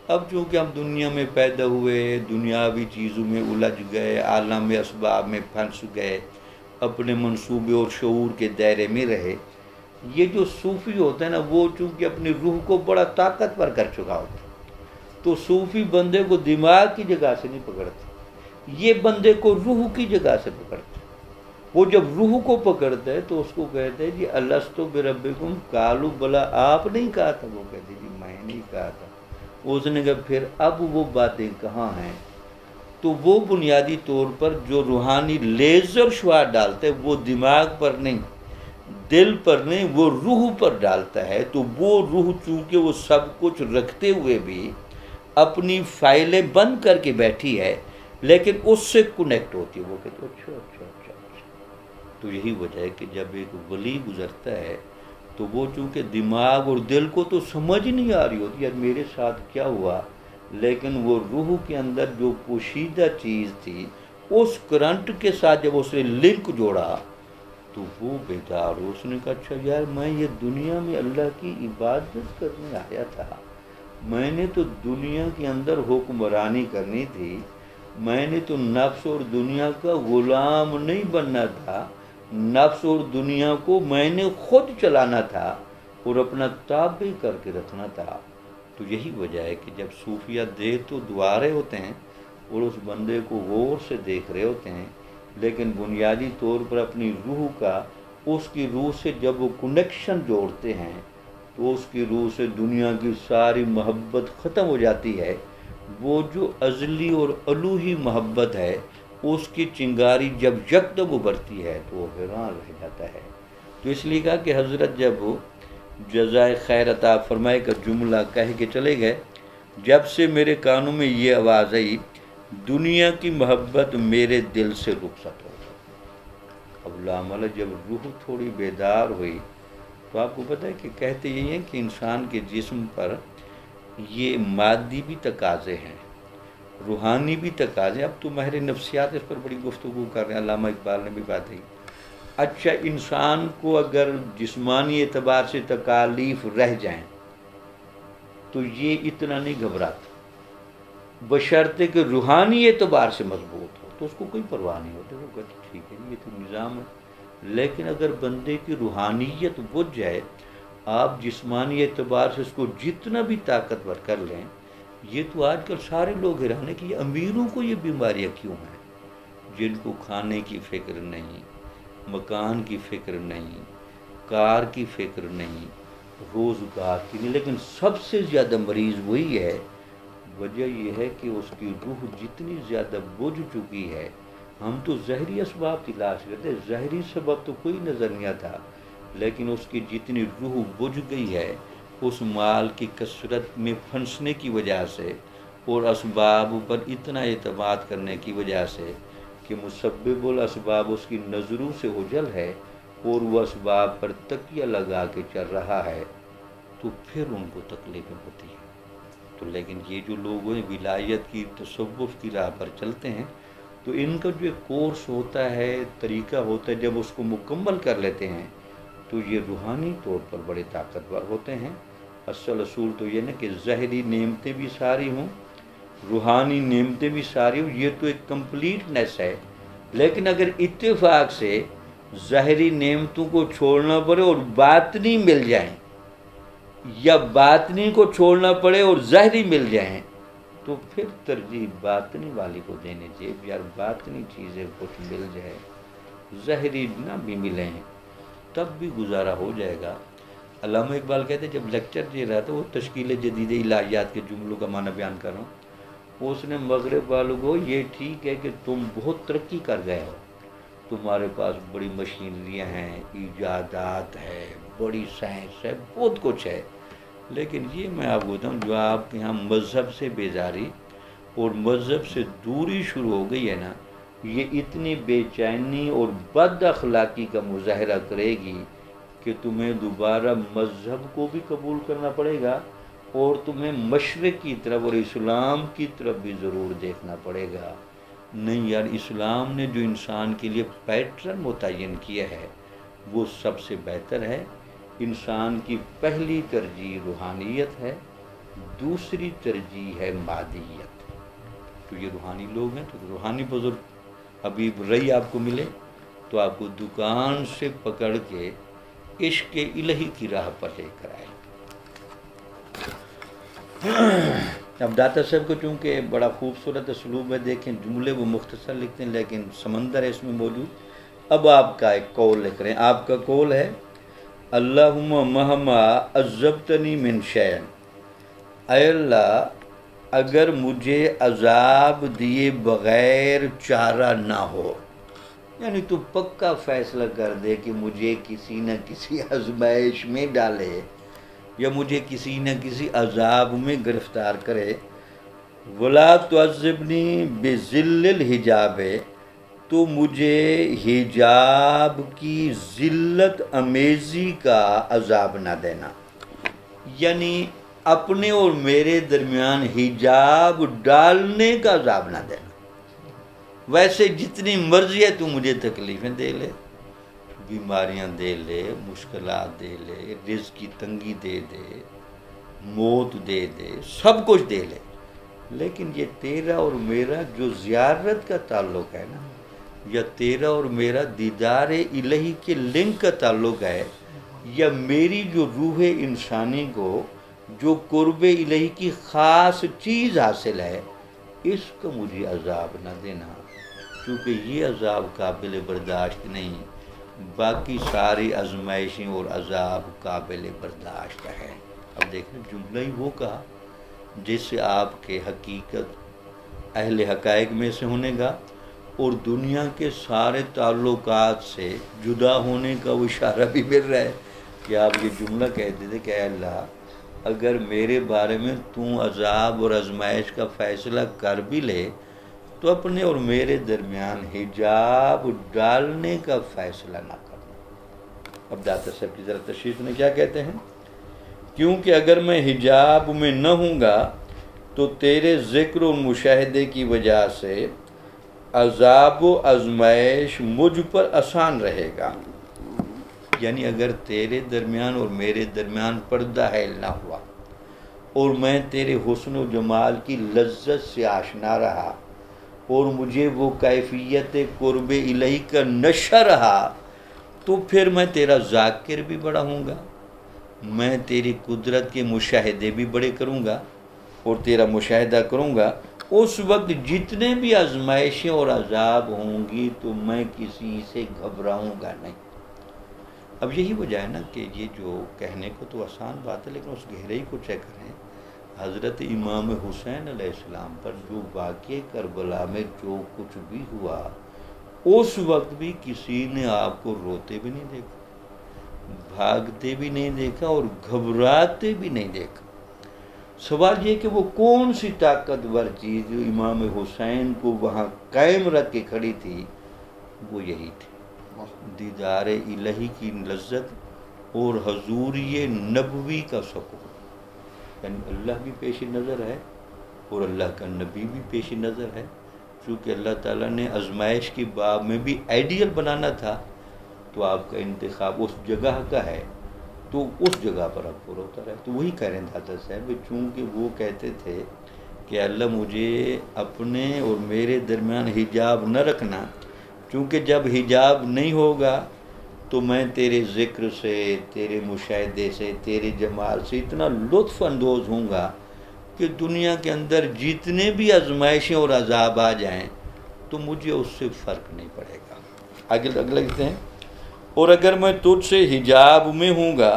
اب چونکہ ہم دنیا میں پیدا ہوئے، دنیاوی چیزوں میں الجھ گئے، عالم اسباب میں پھنس گئے، اپنے منصوبے اور شعور کے دائرے میں رہے، یہ جو صوفی ہوتا ہے نا، وہ چونکہ اپنی روح کو بڑا طاقتور کر چکا ہوتا ہے، تو صوفی بندے کو دماغ کی جگہ سے نہیں پکڑتے، یہ بندے کو روح کی جگہ سے پکڑتے۔ وہ جب روح کو پکڑتا ہے تو اس کو کہتے ہیں جی الستُ بربکم، قالوا بلا، آپ نہیں کہا تھا؟ وہ کہتے جی میں نہیں کہا تھا۔ اس نے کہا پھر اب وہ باتیں کہاں ہیں؟ تو وہ بنیادی طور پر جو روحانی لیزر شعاع ڈالتا ہے وہ دماغ پر نہیں، دل پر نہیں، وہ روح پر ڈالتا ہے۔ تو وہ روح چونکہ وہ سب کچھ رکھتے ہوئے بھی اپنی فائلیں بند کر کے بیٹھی ہے، لیکن اس سے کنیکٹ ہوتی ہے۔ وہ کہتے اچھا اچھا اچھا اچھا۔ تو یہی وجہ ہے کہ جب ایک ولی گزرتا ہے تو وہ چونکہ دماغ اور دل کو تو سمجھ نہیں آ رہی ہوتی یار میرے ساتھ کیا ہوا، لیکن وہ روح کے اندر جو پوشیدہ چیز تھی اس کرنٹ کے ساتھ جب اس نے لنک جوڑا تو وہ بیدار ہو۔ اس نے کہا اچھا یار میں یہ دنیا میں اللہ کی عبادت کرنے آیا تھا، میں نے تو دنیا کے اندر حکمرانی کرنی تھی، میں نے تو نفس اور دنیا کا غلام نہیں بننا تھا، نفس اور دنیا کو میں نے خود چلانا تھا اور اپنا تابع کر کے رکھنا تھا۔ تو یہی وجہ ہے کہ جب صوفیہ دے تو دعا رہے ہوتے ہیں اور اس بندے کو غور سے دیکھ رہے ہوتے ہیں، لیکن بنیادی طور پر اپنی روح کا، اس کی روح سے جب وہ کنیکشن جوڑتے ہیں تو اس کی روح سے دنیا کی ساری محبت ختم ہو جاتی ہے۔ وہ جو ازلی اور الوہی محبت ہے اس کی چنگاری جب یکدم ابھرتی ہے تو وہ حیران رہ جاتا ہے۔ تو اس لیے کہا کہ حضرت جب جزائے خیر عطا فرمائے کا جملہ کہہ کے چلے گئے، جب سے میرے کانوں میں یہ آواز آئی دنیا کی محبت میرے دل سے رخصت ہو۔ اب لامل جب روح تھوڑی بیدار ہوئی تو آپ کو پتہ ہے کہ کہتے یہ ہیں کہ انسان کے جسم پر یہ مادی بھی تقاضے ہیں، روحانی بھی تقاضے۔ اب تو ماہر نفسیات اس پر بڑی گفتگو کر رہے ہیں، علامہ اقبال نے بھی بات کی۔ اچھا انسان کو اگر جسمانی اعتبار سے تکالیف رہ جائیں تو یہ اتنا نہیں گھبراتا، بشرطے کہ روحانی اعتبار سے مضبوط ہو تو اس کو کوئی پرواہ نہیں ہوتی، وہ کہتے ٹھیک ہے یہ تو نظام ہے۔ لیکن اگر بندے کی روحانیت بجھ جائے، آپ جسمانی اعتبار سے اس کو جتنا بھی طاقتور کر لیں، یہ تو آج کل سارے لوگ حیران ہیں کہ یہ امیروں کو یہ بیماریاں کیوں ہیں، جن کو کھانے کی فکر نہیں، مکان کی فکر نہیں، کار کی فکر نہیں، روزگار کی نہیں، لیکن سب سے زیادہ مریض وہی ہے۔ وجہ یہ ہے کہ اس کی روح جتنی زیادہ بجھ چکی ہے۔ ہم تو ظاہری اسباب تلاش کرتے، ظاہری سبب تو کوئی نظر نہیں آتا، لیکن اس کی جتنی روح بجھ گئی ہے اس مال کی کثرت میں پھنسنے کی وجہ سے اور اسباب پر اتنا اعتماد کرنے کی وجہ سے کہ مسبب الاسباب اس کی نظروں سے اوجھل ہے اور وہ اسباب پر تکیہ لگا کے چل رہا ہے، تو پھر ان کو تکلیفیں ہوتی ہیں۔ تو لیکن یہ جو لوگ ہیں ولایت کی، تصوف کی راہ پر چلتے ہیں، تو ان کا جو ایک کورس ہوتا ہے، طریقہ ہوتا ہے، جب اس کو مکمل کر لیتے ہیں تو یہ روحانی طور پر بڑے طاقتور ہوتے ہیں۔ اصل اصول تو یہ نا کہ ظاہری نعمتیں بھی ساری ہوں، روحانی نعمتیں بھی ساری ہوں، یہ تو ایک کمپلیٹنیس ہے۔ لیکن اگر اتفاق سے ظاہری نعمتوں کو چھوڑنا پڑے اور باطنی مل جائیں، یا باطنی کو چھوڑنا پڑے اور ظاہری مل جائیں، تو پھر ترجیح باطنی والی کو دینے چاہیے۔ یار باطنی چیزیں کچھ مل جائے، ظاہری نہ بھی ملیں، تب بھی گزارا ہو جائے گا۔ علامہ اقبال کہتے ہیں جب لیکچر دے رہا تھا، وہ تشکیل جدید الہیات کے جملوں کا معنی بیان کر رہا ہوں، اس نے مغرب والوں کو یہ ٹھیک ہے کہ تم بہت ترقی کر گئے ہو، تمہارے پاس بڑی مشینریاں ہیں، ایجادات ہے، بڑی سائنس ہے، بہت کچھ ہے، لیکن یہ میں آپ کو بتاؤں، جو آپ کے یہاں مذہب سے بیزاری اور مذہب سے دوری شروع ہو گئی ہے نا، یہ اتنی بے چینی اور بد اخلاقی کا مظاہرہ کرے گی کہ تمہیں دوبارہ مذہب کو بھی قبول کرنا پڑے گا، اور تمہیں مشرق کی طرف اور اسلام کی طرف بھی ضرور دیکھنا پڑے گا۔ نہیں یار، اسلام نے جو انسان کے لیے پیٹرن متعین کیا ہے وہ سب سے بہتر ہے۔ انسان کی پہلی ترجیح روحانیت ہے، دوسری ترجیح ہے مادیت۔ تو یہ روحانی لوگ ہیں، تو روحانی بزرگ حبیب رئی آپ کو ملے تو آپ کو دکان سے پکڑ کے عشق الہی کی راہ پر لے کر آئے۔ اب داتا صاحب کو چونکہ بڑا خوبصورت اسلوب ہے، دیکھیں جملے وہ مختصر لکھتے ہیں لیکن سمندر ہے اس میں موجود۔ اب آپ کا ایک قول لکھ رہے ہیں، آپ کا قول ہے اللہم مہما عذبتنی من شیئن، اے اللہ اگر مجھے عذاب دیے بغیر چارہ نہ ہو، یعنی تو پکا فیصلہ کر دے کہ مجھے کسی نہ کسی آزمائش میں ڈالے یا مجھے کسی نہ کسی عذاب میں گرفتار کرے، ولا تعذبنی بذل الحجاب، تو مجھے حجاب کی ذلت امیزی کا عذاب نہ دینا، یعنی اپنے اور میرے درمیان حجاب ڈالنے کا عذاب نہ دینا۔ ویسے جتنی مرضی ہے تو مجھے تکلیفیں دے لے، بیماریاں دے لے، مشکلات دے لے، رزق کی تنگی دے دے، موت دے دے، سب کچھ دے لے، لیکن یہ تیرا اور میرا جو زیارت کا تعلق ہے نا، یا تیرا اور میرا دیدار الہی کے لنک کا تعلق ہے، یا میری جو روح انسانی کو جو قرب الہی کی خاص چیز حاصل ہے، اس کا مجھے عذاب نہ دینا، کیونکہ یہ عذاب قابل برداشت نہیں، باقی ساری آزمائشیں اور عذاب قابل برداشت ہے۔ اب دیکھیں جملہ ہی وہ کہا جس سے آپ کے حقیقت اہل حقائق میں سے ہونے گا اور دنیا کے سارے تعلقات سے جدا ہونے کا وہ اشارہ بھی مل رہا ہے کہ آپ یہ جملہ کہتے تھے کہ اے اللہ اگر میرے بارے میں تو عذاب اور آزمائش کا فیصلہ کر بھی لے تو اپنے اور میرے درمیان حجاب ڈالنے کا فیصلہ نہ کرنا۔ اب داتا صاحب کی ذرا تشریح میں کیا کہتے ہیں، کیونکہ اگر میں حجاب میں نہ ہوں گا تو تیرے ذکر و مشاہدے کی وجہ سے عذاب و آزمائش مجھ پر آسان رہے گا، یعنی اگر تیرے درمیان اور میرے درمیان پردہ حائل نہ ہوا اور میں تیرے حسن و جمال کی لذت سے آشنا رہا اور مجھے وہ کیفیت قرب الہی کا نشہ رہا، تو پھر میں تیرا ذاکر بھی بڑا ہوں گا، میں تیری قدرت کے مشاہدے بھی بڑے کروں گا اور تیرا مشاہدہ کروں گا۔ اس وقت جتنے بھی آزمائشیں اور عذاب ہوں گی تو میں کسی سے گھبراؤں گا نہیں۔ اب یہی وجہ ہے نا کہ یہ جو کہنے کو تو آسان بات ہے لیکن اس گہرائی کو چیک کریں۔ حضرت امام حسین علیہ السلام پر جو واقعہ کربلا میں جو کچھ بھی ہوا، اس وقت بھی کسی نے آپ کو روتے بھی نہیں دیکھا، بھاگتے بھی نہیں دیکھا اور گھبراتے بھی نہیں دیکھا۔ سوال یہ کہ وہ کون سی طاقتور چیز جو امام حسین کو وہاں قائم رکھ کے کھڑی تھی، وہ یہی تھی دیدار الہی کی لذت اور حضوری نبوی کا سکون، یعنی اللہ بھی پیش نظر ہے اور اللہ کا نبی بھی پیش نظر ہے۔ چونکہ اللہ تعالیٰ نے آزمائش کی باب میں بھی آئیڈیل بنانا تھا تو آپ کا انتخاب اس جگہ کا ہے تو اس جگہ پر اب پر ہوتا رہے۔ تو وہی کہہ رہے ہیں داتا صاحب، چونکہ وہ کہتے تھے کہ اللہ مجھے اپنے اور میرے درمیان حجاب نہ رکھنا، چونکہ جب حجاب نہیں ہوگا تو میں تیرے ذکر سے، تیرے مشاہدے سے، تیرے جمال سے اتنا لطف اندوز ہوں گا کہ دنیا کے اندر جتنے بھی آزمائشیں اور عذاب آ جائیں تو مجھے اس سے فرق نہیں پڑے گا۔ آگے لگتے ہیں، اور اگر میں تجھ سے حجاب میں ہوں گا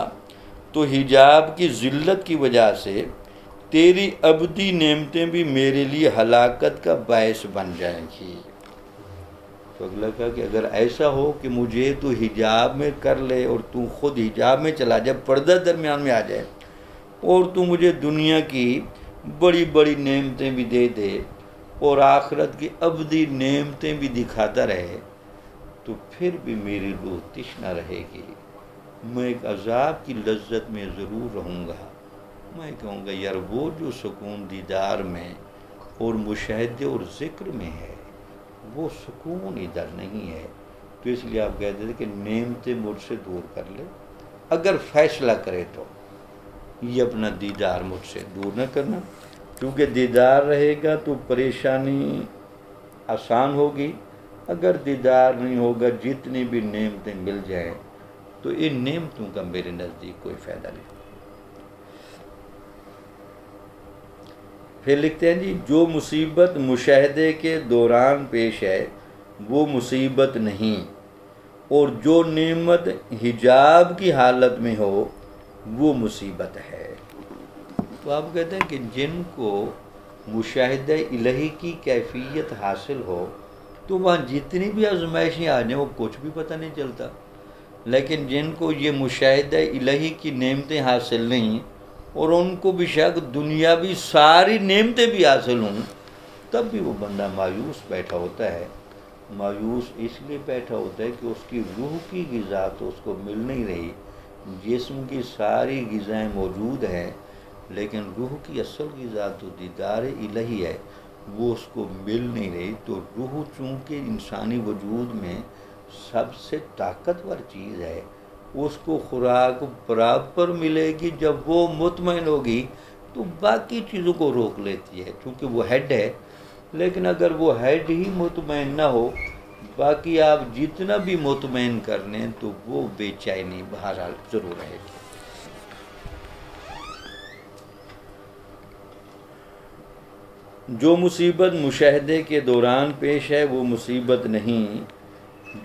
تو حجاب کی ذلت کی وجہ سے تیری ابدی نعمتیں بھی میرے لیے ہلاکت کا باعث بن جائیں گی۔ تو اگلا کہا کہ اگر ایسا ہو کہ مجھے تو حجاب میں کر لے اور تو خود حجاب میں چلا جائے، پردہ درمیان میں آ جائے، اور تو مجھے دنیا کی بڑی بڑی نعمتیں بھی دے دے اور آخرت کی ابدی نعمتیں بھی دکھاتا رہے، تو پھر بھی میری روح تشنہ رہے گی، میں ایک عذاب کی لذت میں ضرور رہوں گا۔ میں کہوں گا یار وہ جو سکون دیدار میں اور مشاہدے اور ذکر میں ہے، وہ سکون ادھر نہیں ہے۔ تو اس لیے آپ کہتے تھے کہ نعمتیں مجھ سے دور کر لے، اگر فیصلہ کرے تو یہ اپنا دیدار مجھ سے دور نہ کرنا، کیونکہ دیدار رہے گا تو پریشانی آسان ہوگی، اگر دیدار نہیں ہوگا جتنی بھی نعمتیں مل جائیں تو ان نعمتوں کا میرے نزدیک کوئی فائدہ نہیں۔ پھر لکھتے ہیں جی، جو مصیبت مشاہدے کے دوران پیش ہے وہ مصیبت نہیں، اور جو نعمت حجاب کی حالت میں ہو وہ مصیبت ہے۔ تو آپ کہتے ہیں کہ جن کو مشاہدہ الہی کی کیفیت حاصل ہو تو وہاں جتنی بھی آزمائشیں آ جائیں وہ کچھ بھی پتہ نہیں چلتا، لیکن جن کو یہ مشاہدہ الہی کی نعمتیں حاصل نہیں اور ان کو بھی شک دنیاوی ساری نعمتیں بھی حاصل ہوں، تب بھی وہ بندہ مایوس بیٹھا ہوتا ہے۔ مایوس اس لیے بیٹھا ہوتا ہے کہ اس کی روح کی غذا تو اس کو مل نہیں رہی، جسم کی ساری غذائیں موجود ہیں لیکن روح کی اصل غذا تو دیدار الہی ہے، وہ اس کو مل نہیں رہی۔ تو روح چونکہ انسانی وجود میں سب سے طاقتور چیز ہے، اس کو خوراک برابر ملے گی، جب وہ مطمئن ہوگی تو باقی چیزوں کو روک لیتی ہے، چونکہ وہ ہیڈ ہے۔ لیکن اگر وہ ہیڈ ہی مطمئن نہ ہو، باقی آپ جتنا بھی مطمئن کر لیں تو وہ بے چینی بہرحال ضرور رہے گی۔ جو مصیبت مشاہدے کے دوران پیش ہے وہ مصیبت نہیں،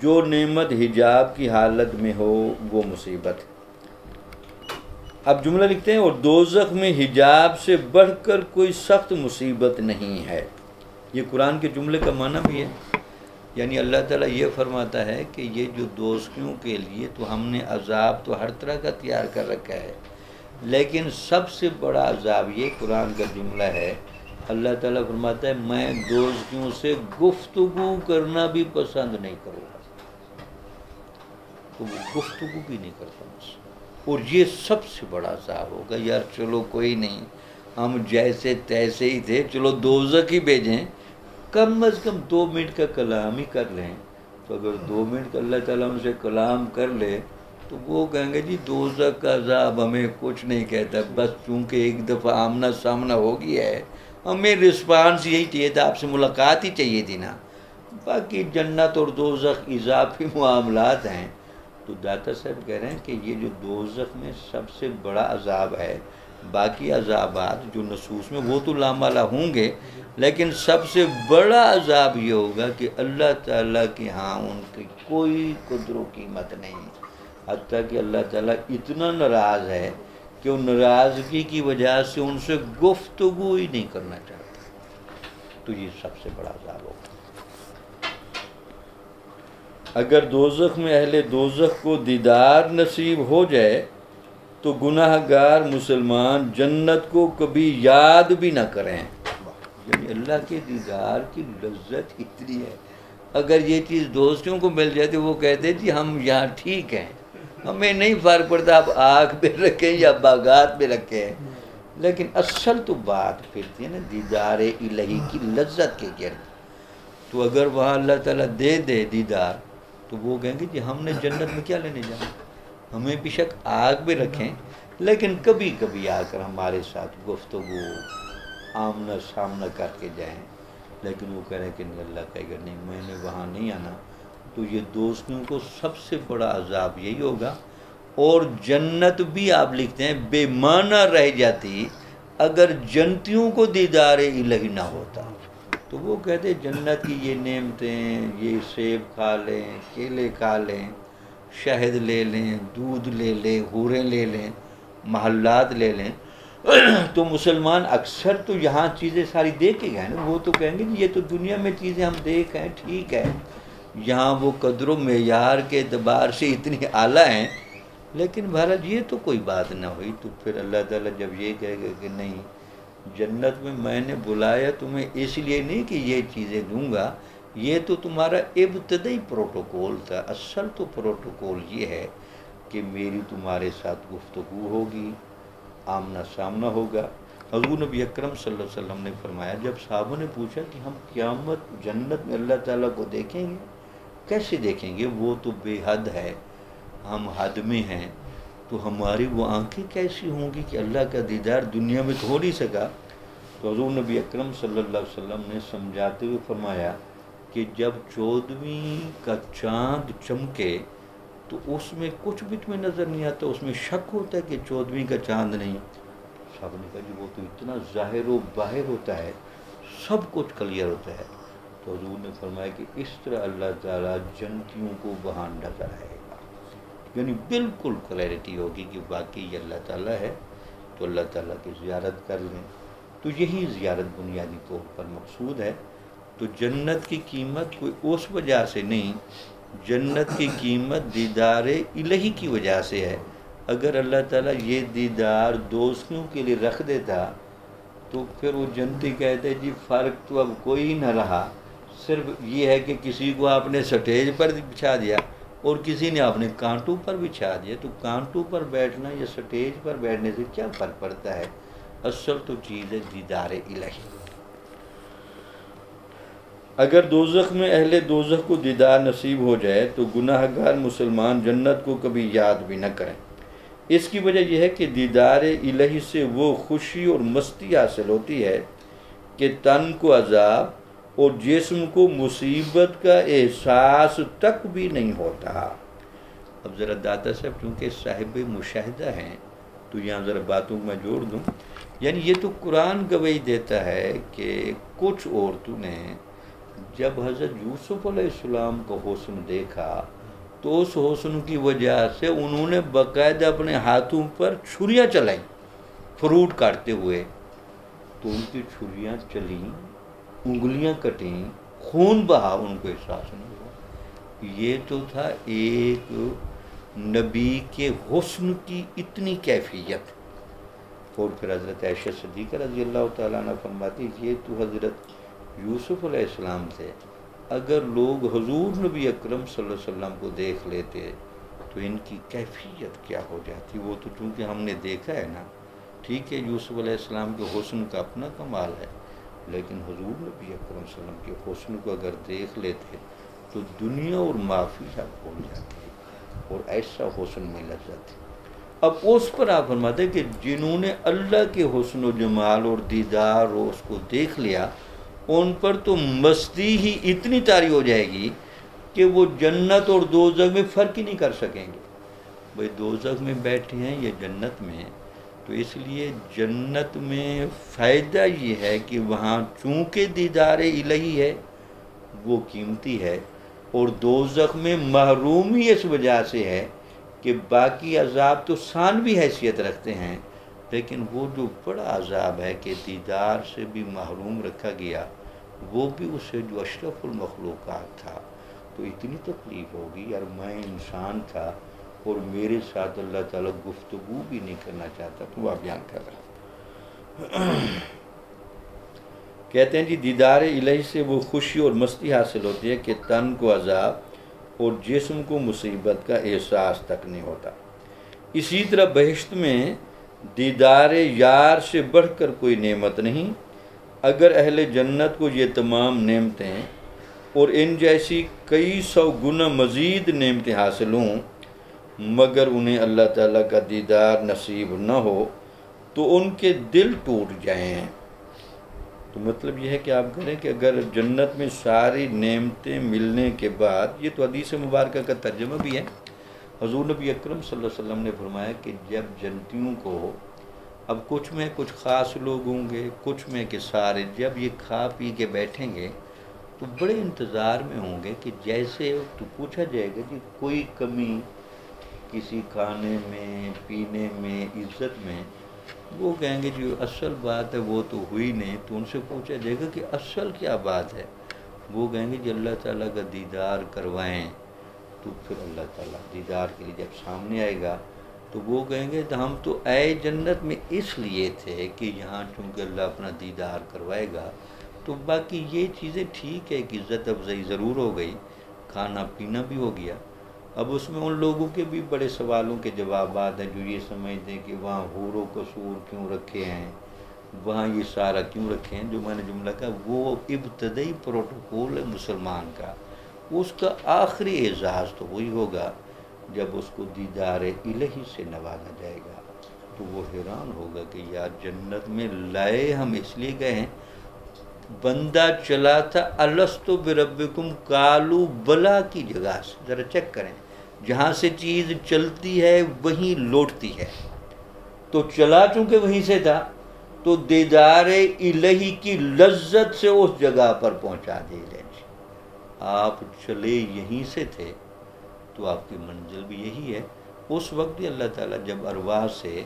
جو نعمت حجاب کی حالت میں ہو وہ مصیبت۔ اب جملہ لکھتے ہیں، اور دوزخ میں حجاب سے بڑھ کر کوئی سخت مصیبت نہیں ہے۔ یہ قرآن کے جملے کا معنی بھی ہے، یعنی اللہ تعالیٰ یہ فرماتا ہے کہ یہ جو دوزخیوں کے لیے تو ہم نے عذاب تو ہر طرح کا تیار کر رکھا ہے، لیکن سب سے بڑا عذاب یہ قرآن کا جملہ ہے۔ اللہ تعالیٰ فرماتا ہے میں دوزخیوں سے گفتگو کرنا بھی پسند نہیں کروں گا، تو وہ گفتگو بھی نہیں کرتا مجھ سے، اور یہ سب سے بڑا عذاب ہوگا۔ یار چلو کوئی نہیں، ہم جیسے تیسے ہی تھے، چلو دوزخ ہی بھیجیں، کم از کم 2 منٹ کا کلام ہی کر لیں۔ تو اگر 2 منٹ کا اللہ تعالیٰ ان سے کلام کر لے تو وہ کہیں گے جی دوزخ کا عذاب ہمیں کچھ نہیں کہتا، بس چونکہ ایک دفعہ آمنا سامنا ہو گیا ہے، ہمیں رسپانس یہی چاہیے تھا، آپ سے ملاقات ہی چاہیے تھی نا، باقی جنت اور دوزخ اضافی معاملات ہیں۔ تو داتا صاحب کہہ رہے ہیں کہ یہ جو دوزخ میں سب سے بڑا عذاب ہے، باقی عذابات جو نصوص میں وہ تو لامالا ہوں گے، لیکن سب سے بڑا عذاب یہ ہوگا کہ اللہ تعالیٰ کے ہاں ان کی کوئی قدر و قیمت نہیں، حتیٰ کہ اللہ تعالیٰ اتنا ناراض ہے کہ ان ناراضگی کی وجہ سے ان سے گفتگو ہی نہیں کرنا چاہتا۔ تو یہ سب سے بڑا عذاب ہوگا۔ اگر دوزخ میں اہل دوزخ کو دیدار نصیب ہو جائے تو گناہ گار مسلمان جنت کو کبھی یاد بھی نہ کریں۔ یعنی اللہ کے دیدار کی لذت اتنی ہے، اگر یہ چیز دوستوں کو مل جائے تو وہ کہتے جی ہم یہاں ٹھیک ہیں، ہمیں نہیں فرق پڑتا آپ آگ پہ رکھیں یا باغات پہ رکھیں، لیکن اصل تو بات پھرتی ہے نا دیدار الہی کی لذت کے گرد۔ تو اگر وہاں اللہ تعالیٰ دے دے دیدار تو وہ کہیں گے جی ہم نے جنت میں کیا لینے جانا، ہمیں بے شک آگ پہ رکھیں لیکن کبھی کبھی آ کر ہمارے ساتھ گفتگو آمنا سامنا کر کے جائیں۔ لیکن وہ کہہ رہے ہیں کہ اللہ کہے گا نہیں میں نے وہاں نہیں آنا۔ تو یہ دوستوں کو سب سے بڑا عذاب یہی ہوگا، اور جنت بھی آپ لکھتے ہیں بے معنی رہ جاتی اگر جنتیوں کو دیدار الہی نہ ہوتا۔ تو وہ کہتے جنت کی یہ نعمتیں، یہ سیب کھا لیں، کیلے کھا لیں، شہد لے لیں، دودھ لے لیں، حوریں لے لیں، محلات لے لیں، تو مسلمان اکثر تو یہاں چیزیں ساری دیکھ کے گئے نا، وہ تو کہیں گے یہ تو دنیا میں چیزیں ہم دیکھ ہیں ٹھیک ہے، یہاں وہ قدر و معیار کے اعتبار سے اتنی اعلیٰ ہیں، لیکن بہرحال یہ تو کوئی بات نہ ہوئی۔ تو پھر اللہ تعالیٰ جب یہ کہے گا کہ نہیں، جنت میں نے بلایا تمہیں اس لیے نہیں کہ یہ چیزیں دوں گا، یہ تو تمہارا ابتدائی پروٹوکول تھا۔ اصل تو پروٹوکول یہ ہے کہ میری تمہارے ساتھ گفتگو ہوگی، آمنا سامنا ہوگا۔ حضور نبی اکرم صلی اللہ علیہ وسلم نے فرمایا، جب صحابہ نے پوچھا کہ ہم قیامت جنت میں اللہ تعالیٰ کو دیکھیں گے، کیسے دیکھیں گے؟ وہ تو بے حد ہے، ہم حد میں ہیں، تو ہماری وہ آنکھیں کیسی ہوں گی کہ اللہ کا دیدار دنیا میں تو ہو نہیں سکا۔ تو حضور نبی اکرم صلی اللہ علیہ وسلم نے سمجھاتے ہوئے فرمایا کہ جب 14ویں کا چاند چمکے تو اس میں کچھ بھی تمہیں نظر نہیں آتا، اس میں شک ہوتا ہے کہ 14ویں کا چاند نہیں۔ صاحب نے کہا جی وہ تو اتنا ظاہر و باہر ہوتا ہے، سب کچھ کلیئر ہوتا ہے۔ تو حضور نے فرمایا کہ اس طرح اللہ تعالیٰ جنتیوں کو وہاں نظر آئے گا، یعنی بالکل کلیئرٹی ہوگی کہ واقعی یہ اللہ تعالیٰ ہے۔ تو اللہ تعالیٰ کی زیارت کر لیں، تو یہی زیارت بنیادی طور پر مقصود ہے۔ تو جنت کی قیمت کوئی اس وجہ سے نہیں، جنت کی قیمت دیدار الہی کی وجہ سے ہے۔ اگر اللہ تعالیٰ یہ دیدار دوستوں کے لیے رکھ دیتا تو پھر وہ جنتی کہتے جی فرق تو اب کوئی نہ رہا، صرف یہ ہے کہ کسی کو آپ نے سٹیج پر بچھا دیا اور کسی نے آپ نے کانٹوں پر بچھا دیا، تو کانٹوں پر بیٹھنا یا سٹیج پر بیٹھنے سے کیا فرق پڑتا ہے؟ اصل تو چیز ہے دیدار الہی۔ اگر دوزخ میں اہل دوزخ کو دیدار نصیب ہو جائے تو گناہ گار مسلمان جنت کو کبھی یاد بھی نہ کریں۔ اس کی وجہ یہ ہے کہ دیدار الہی سے وہ خوشی اور مستی حاصل ہوتی ہے کہ تن کو عذاب اور جسم کو مصیبت کا احساس تک بھی نہیں ہوتا۔ اب ذرا داتا صاحب چونکہ صاحب مشاہدہ ہیں تو یہاں ذرا باتوں کو میں جوڑ دوں، یعنی یہ تو قرآن گواہی دیتا ہے کہ کچھ عورتوں نے جب حضرت یوسف علیہ السلام کو حسن دیکھا تو اس حسن کی وجہ سے انہوں نے باقاعدہ اپنے ہاتھوں پر چھریاں چلائیں فروٹ کاٹتے ہوئے، تو ان کی چھریاں چلیں، انگلیاں کٹیں، خون بہا، ان کو احساس نہیں ہوا۔ یہ تو تھا ایک نبی کے حسن کی اتنی کیفیت۔ اور پھر حضرت عائشہ صدیقہ رضی اللہ تعالیٰ عنہ فرماتی یہ تو حضرت یوسف علیہ السلام تھے، اگر لوگ حضور نبی اکرم صلی اللہ علیہ وسلم کو دیکھ لیتے تو ان کی کیفیت کیا ہو جاتی۔ وہ تو چونکہ ہم نے دیکھا ہے نا، ٹھیک ہے یوسف علیہ السلام کے حسن کا اپنا کمال ہے، لیکن حضور نبی اکرم صلی اللہ علیہ وسلم کے حسن کو اگر دیکھ لیتے تو دنیا اور معافی سب بھول جاتی اور ایسا حسن میں لذت ہے۔ اب اس پر آپ فرماتے کہ جنہوں نے اللہ کے حسن و جمال اور دیدار اور اس کو دیکھ لیا، ان پر تو مستی ہی اتنی طاری ہو جائے گی کہ وہ جنت اور دوزخ میں فرق ہی نہیں کر سکیں گے۔ بھئی دوزخ میں بیٹھے ہیں یا جنت میں، تو اس لیے جنت میں فائدہ یہ ہے کہ وہاں چونکہ دیدار الہی ہے وہ قیمتی ہے، اور دوزخ میں محرومی اس وجہ سے ہے کہ باقی عذاب تو ثانوی حیثیت رکھتے ہیں، لیکن وہ جو بڑا عذاب ہے کہ دیدار سے بھی محروم رکھا گیا، وہ بھی اسے جو اشرف المخلوقات تھا، تو اتنی تکلیف ہوگی یار میں انسان تھا اور میرے ساتھ اللہ تعالیٰ گفتگو بھی نہیں کرنا چاہتا، تو وہ بیان کر رہا۔ کہتے ہیں جی دیدار الہی سے وہ خوشی اور مستی حاصل ہوتی ہے کہ تن کو عذاب اور جسم کو مصیبت کا احساس تک نہیں ہوتا۔ اسی طرح بہشت میں دیدار یار سے بڑھ کر کوئی نعمت نہیں۔ اگر اہل جنت کو یہ تمام نعمتیں اور ان جیسی کئی سو گنا مزید نعمتیں حاصل ہوں مگر انہیں اللہ تعالیٰ کا دیدار نصیب نہ ہو تو ان کے دل ٹوٹ جائیں۔ تو مطلب یہ ہے کہ آپ کہیں کہ اگر جنت میں ساری نعمتیں ملنے کے بعد، یہ تو حدیث مبارکہ کا ترجمہ بھی ہے، حضور نبی اکرم صلی اللہ علیہ وسلم نے فرمایا کہ جب جنتیوں کو، اب کچھ میں کچھ خاص لوگ ہوں گے، کچھ میں کہ سارے، جب یہ کھا پی کے بیٹھیں گے تو بڑے انتظار میں ہوں گے کہ جیسے تو پوچھا جائے گا کہ کوئی کمی کسی کھانے میں، پینے میں، عزت میں، وہ کہیں گے جو اصل بات ہے وہ تو ہوئی نہیں، تو ان سے پوچھا جائے گا کہ اصل کیا بات ہے؟ وہ کہیں گے جب اللہ تعالیٰ کا دیدار کروائیں تو پھر اللہ تعالیٰ دیدار کے لیے جب سامنے آئے گا تو وہ کہیں گے ہم تو آئے جنت میں اس لیے تھے کہ یہاں چونکہ اللہ اپنا دیدار کروائے گا، تو باقی یہ چیزیں ٹھیک ہے کہ عزت افزائی ضرور ہو گئی، کھانا پینا بھی ہو گیا۔ اب اس میں ان لوگوں کے بھی بڑے سوالوں کے جوابات ہیں جو یہ سمجھتے ہیں کہ وہاں حور و قصور کیوں رکھے ہیں، وہاں یہ سارا کیوں رکھے ہیں۔ جو میں نے جملہ کہا وہ ابتدائی پروٹوکول ہے مسلمان کا، اس کا آخری اعزاز تو وہی ہوگا جب اس کو دیدار الہی سے نوازا جائے گا، تو وہ حیران ہوگا کہ یار جنت میں لائے ہم اس لیے گئے ہیں۔ بندہ چلا تھا الستو بربکم قالوا بلا کی جگہ سے، ذرا چیک کریں، جہاں سے چیز چلتی ہے وہیں لوٹتی ہے، تو چلا چونکہ وہیں سے تھا تو دیدار الہی کی لذت سے اس جگہ پر پہنچا دے لیں۔ آپ چلے یہیں سے تھے تو آپ کی منزل بھی یہی ہے۔ اس وقت بھی اللہ تعالیٰ جب ارواح سے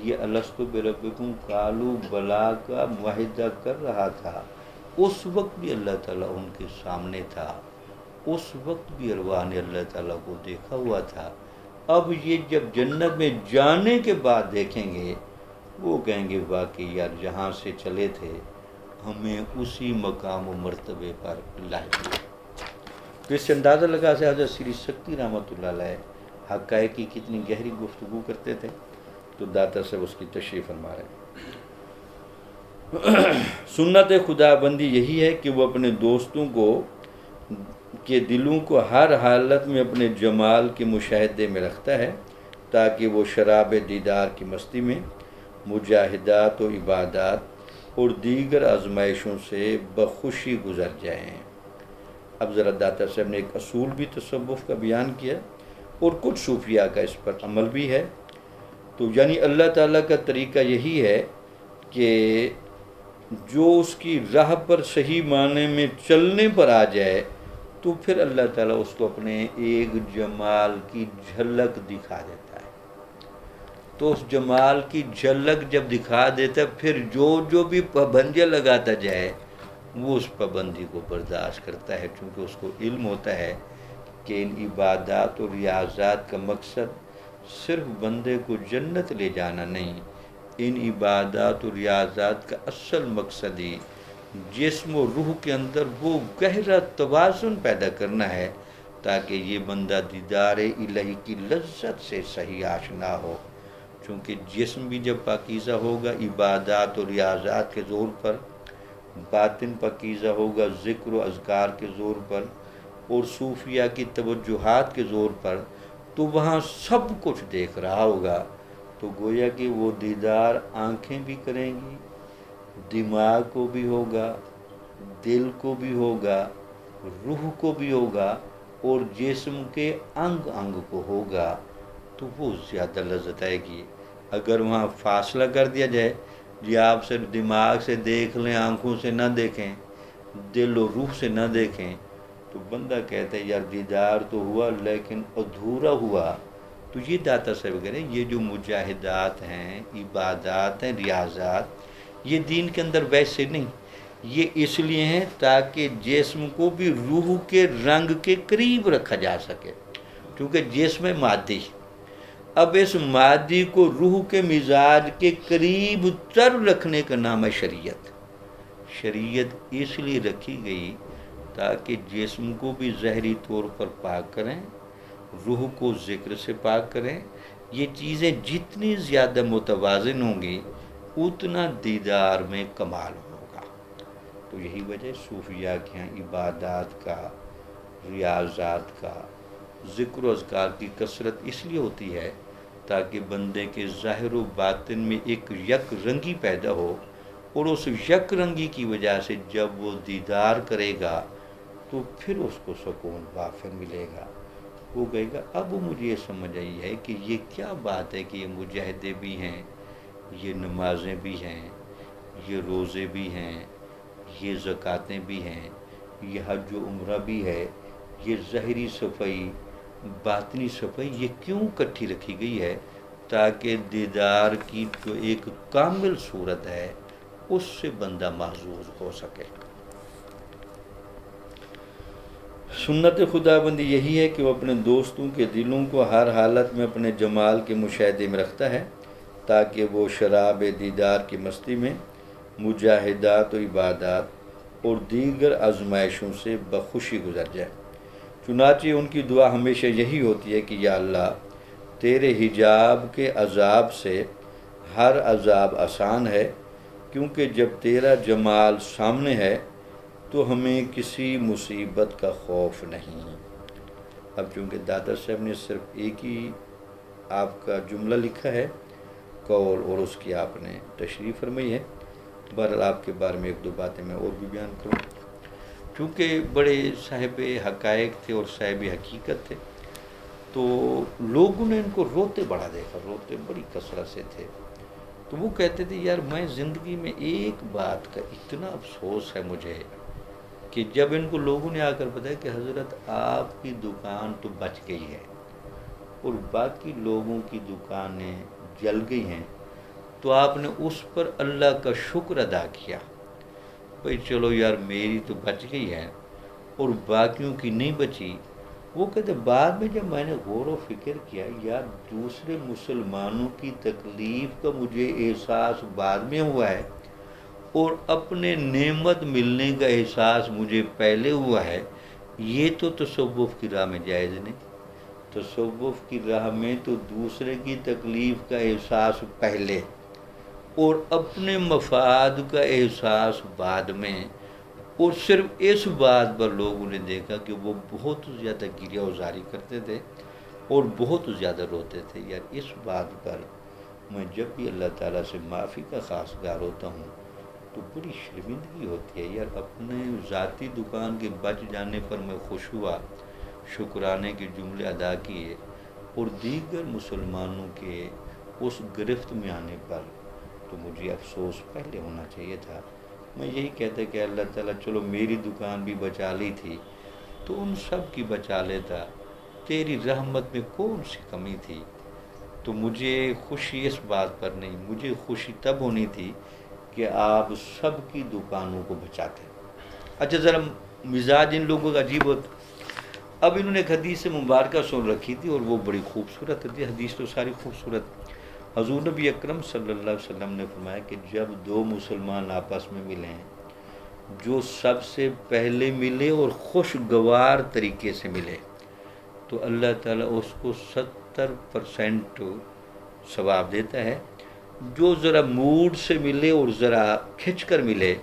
یہ الستو بربکم قالوا بلا کا معاہدہ کر رہا تھا، اس وقت بھی اللہ تعالیٰ ان کے سامنے تھا، اس وقت بھی ارواح نے اللہ تعالیٰ کو دیکھا ہوا تھا۔ اب یہ جب جنت میں جانے کے بعد دیکھیں گے وہ کہیں گے واقعی یار جہاں سے چلے تھے ہمیں اسی مقام و مرتبے پر لائے۔ تو اس سے اندازہ لگا سے حضرت سری سکتی رحمۃ اللہ علیہ حقائق کی کتنی گہری گفتگو کرتے تھے، تو داتا صاحب اس کی تشریح فرما رہے ہیں۔ سنت خدا بندی یہی ہے کہ وہ اپنے دوستوں کو کے دلوں کو ہر حالت میں اپنے جمال کے مشاہدے میں رکھتا ہے تاکہ وہ شراب دیدار کی مستی میں مجاہدات و عبادات اور دیگر آزمائشوں سے بخوشی گزر جائیں۔ اب ذرا داتا صاحب نے ایک اصول بھی تصوف کا بیان کیا اور کچھ صوفیہ کا اس پر عمل بھی ہے۔ تو یعنی اللہ تعالیٰ کا طریقہ یہی ہے کہ جو اس کی راہ پر صحیح معنی میں چلنے پر آ جائے تو پھر اللہ تعالیٰ اس کو اپنے ایک جمال کی جھلک دکھا دیتا ہے۔ تو اس جمال کی جھلک جب دکھا دیتا ہے پھر جو بھی پابندیاں لگاتا جائے وہ اس پابندی کو برداشت کرتا ہے، چونکہ اس کو علم ہوتا ہے کہ ان عبادات اور ریاضات کا مقصد صرف بندے کو جنت لے جانا نہیں، ان عبادات اور ریاضات کا اصل مقصد ہی جسم و روح کے اندر وہ گہرا توازن پیدا کرنا ہے تاکہ یہ بندہ دیدار الہی کی لذت سے صحیح آشنا ہو۔ چونکہ جسم بھی جب پاکیزہ ہوگا عبادات اور ریاضات کے زور پر، باطن پاکیزہ ہوگا ذکر و اذکار کے زور پر اور صوفیہ کی توجہات کے زور پر، تو وہاں سب کچھ دیکھ رہا ہوگا، تو گویا کہ وہ دیدار آنکھیں بھی کریں گی، دماغ کو بھی ہوگا، دل کو بھی ہوگا، روح کو بھی ہوگا اور جسم کے انگ انگ کو ہوگا، تو وہ زیادہ لذت آئے گی۔ اگر وہاں فاصلہ کر دیا جائے جی آپ صرف دماغ سے دیکھ لیں، آنکھوں سے نہ دیکھیں، دل و روح سے نہ دیکھیں، تو بندہ کہتا ہے یار دیدار تو ہوا لیکن ادھورا ہوا۔ تو یہ داتا صاحب کہہ رہے ہیں یہ جو مجاہدات ہیں، عبادات ہیں، ریاضات، یہ دین کے اندر ویسے نہیں، یہ اس لیے ہیں تاکہ جسم کو بھی روح کے رنگ کے قریب رکھا جا سکے، کیونکہ جسم مادی، اب اس مادی کو روح کے مزاج کے قریب تر رکھنے کا نام ہے شریعت۔ شریعت اس لیے رکھی گئی تاکہ جسم کو بھی ظاہری طور پر پاک کریں، روح کو ذکر سے پاک کریں۔ یہ چیزیں جتنی زیادہ متوازن ہوں گی اتنا دیدار میں کمال ہوگا۔ تو یہی وجہ صوفیہ کے یہاں عبادات کا، ریاضات کا، ذکر و اذکار کی کثرت اس لیے ہوتی ہے تاکہ بندے کے ظاہر و باطن میں ایک یک رنگی پیدا ہو، اور اس یک رنگی کی وجہ سے جب وہ دیدار کرے گا تو پھر اس کو سکون وافر ملے گا۔ وہ کہے گا اب مجھے یہ سمجھ آئی ہے کہ یہ کیا بات ہے کہ یہ مجاہدے بھی ہیں، یہ نمازیں بھی ہیں، یہ روزے بھی ہیں، یہ زکوٰتیں بھی ہیں، یہ حج و عمرہ بھی ہے، یہ ظاہری صفائی، باطنی صفائی، یہ کیوں اکٹھی رکھی گئی ہے؟ تاکہ دیدار کی جو ایک کامل صورت ہے اس سے بندہ محظوظ ہو سکے۔ سنت خدا بندی یہی ہے کہ وہ اپنے دوستوں کے دلوں کو ہر حالت میں اپنے جمال کے مشاہدے میں رکھتا ہے تاکہ وہ شراب دیدار کی مستی میں مجاہدات و عبادات اور دیگر آزمائشوں سے بخوشی گزر جائے۔ چنانچہ ان کی دعا ہمیشہ یہی ہوتی ہے کہ یا اللہ تیرے حجاب کے عذاب سے ہر عذاب آسان ہے، کیونکہ جب تیرا جمال سامنے ہے تو ہمیں کسی مصیبت کا خوف نہیں۔ اب چونکہ دادا صاحب نے صرف ایک ہی آپ کا جملہ لکھا ہے قول، اور اس کی آپ نے تشریح فرمائی ہے، بہرحال آپ کے بارے میں ایک دو باتیں میں اور بھی بیان کروں۔ چونکہ بڑے صاحب حقائق تھے اور صاحب حقیقت تھے، تو لوگوں نے ان کو روتے بڑا دیکھا، روتے بڑی کثرت سے تھے۔ تو وہ کہتے تھے یار میں زندگی میں ایک بات کا اتنا افسوس ہے مجھے کہ جب ان کو لوگوں نے آ کر بتایا کہ حضرت آپ کی دکان تو بچ گئی ہے اور باقی لوگوں کی دکانیں جل گئی ہیں، تو آپ نے اس پر اللہ کا شکر ادا کیا، بھئی چلو یار میری تو بچ گئی ہے اور باقیوں کی نہیں بچی۔ وہ کہتے بعد میں جب میں نے غور و فکر کیا یار دوسرے مسلمانوں کی تکلیف کا مجھے احساس بعد میں ہوا ہے اور اپنے نعمت ملنے کا احساس مجھے پہلے ہوا ہے، یہ تو تصوف کی راہ میں جائز نہیں۔ تصوف کی راہ میں تو دوسرے کی تکلیف کا احساس پہلے اور اپنے مفاد کا احساس بعد میں، اور صرف اس بات پر لوگوں نے دیکھا کہ وہ بہت زیادہ گریہ وزاری کرتے تھے اور بہت زیادہ روتے تھے۔ یار اس بات پر میں جب بھی اللہ تعالیٰ سے معافی کا خواستگار ہوتا ہوں تو بڑی شرمندگی ہوتی ہے۔ یار اپنے ذاتی دکان کے بچ جانے پر میں خوش ہوا، شکرانے کے جملے ادا کیے، اور دیگر مسلمانوں کے اس گرفت میں آنے پر تو مجھے افسوس پہلے ہونا چاہیے تھا۔ میں یہی کہتا کہ اللہ تعالیٰ چلو میری دکان بھی بچا لی تھی تو ان سب کی بچا لیتا، تیری رحمت میں کون سی کمی تھی؟ تو مجھے خوشی اس بات پر نہیں، مجھے خوشی تب ہونی تھی کہ آپ سب کی دکانوں کو بچاتے۔ اچھا ذرا مزاج ان لوگوں کا عجیب ہوتا۔ اب انہوں نے ایک حدیث مبارکہ سن رکھی تھی اور وہ بڑی خوبصورت تھی، حدیث تو ساری خوبصورت۔ حضور نبی اکرم صلی اللہ علیہ وسلم نے فرمایا کہ جب دو مسلمان آپس میں ملیں، جو سب سے پہلے ملے اور خوشگوار طریقے سے ملے تو اللہ تعالیٰ اس کو 70% ثواب دیتا ہے۔ جو ذرا موڈ سے ملے اور ذرا کھنچ کر ملے،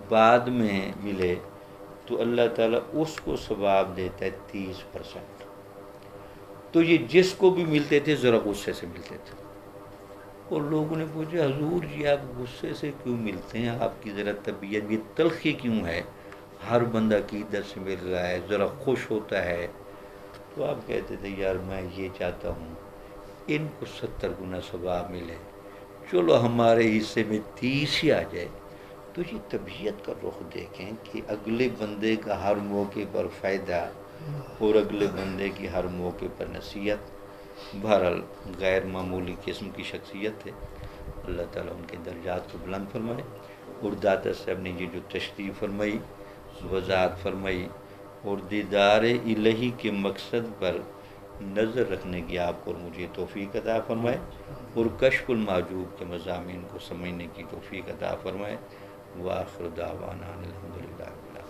بعد میں ملے، تو اللہ تعالیٰ اس کو ثواب دیتا ہے 30%۔ تو یہ جس کو بھی ملتے تھے ذرا غصے سے ملتے تھے، اور لوگوں نے پوچھا حضور جی آپ غصے سے کیوں ملتے ہیں، آپ کی ذرا طبیعت یہ تلخی کیوں ہے، ہر بندہ عقیدت سے مل رہا ہے، ذرا خوش ہوتا ہے۔ تو آپ کہتے تھے یار میں یہ چاہتا ہوں ان کو 70 گنا ثواب ملے، چلو ہمارے حصے میں 30 ہی آ جائے۔ تو یہ طبیعت کا رخ دیکھیں کہ اگلے بندے کا ہر موقع پر فائدہ اور اگلے بندے کی ہر موقع پر نصیحت۔ بہرحال غیر معمولی قسم کی شخصیت ہے، اللہ تعالیٰ ان کے درجات کو بلند فرمائے۔ اور داتا صاحب نے یہ جو تشریح فرمائی، وضاحت فرمائی، اور دیدار الہی کے مقصد پر نظر رکھنے کی آپ کو اور مجھے توفیق عطا فرمائے، اور کشف المحجوب کے مضامین کو سمجھنے کی توفیق عطا فرمائے۔ وآخر دعوانا الحمدللہ رب العالمین۔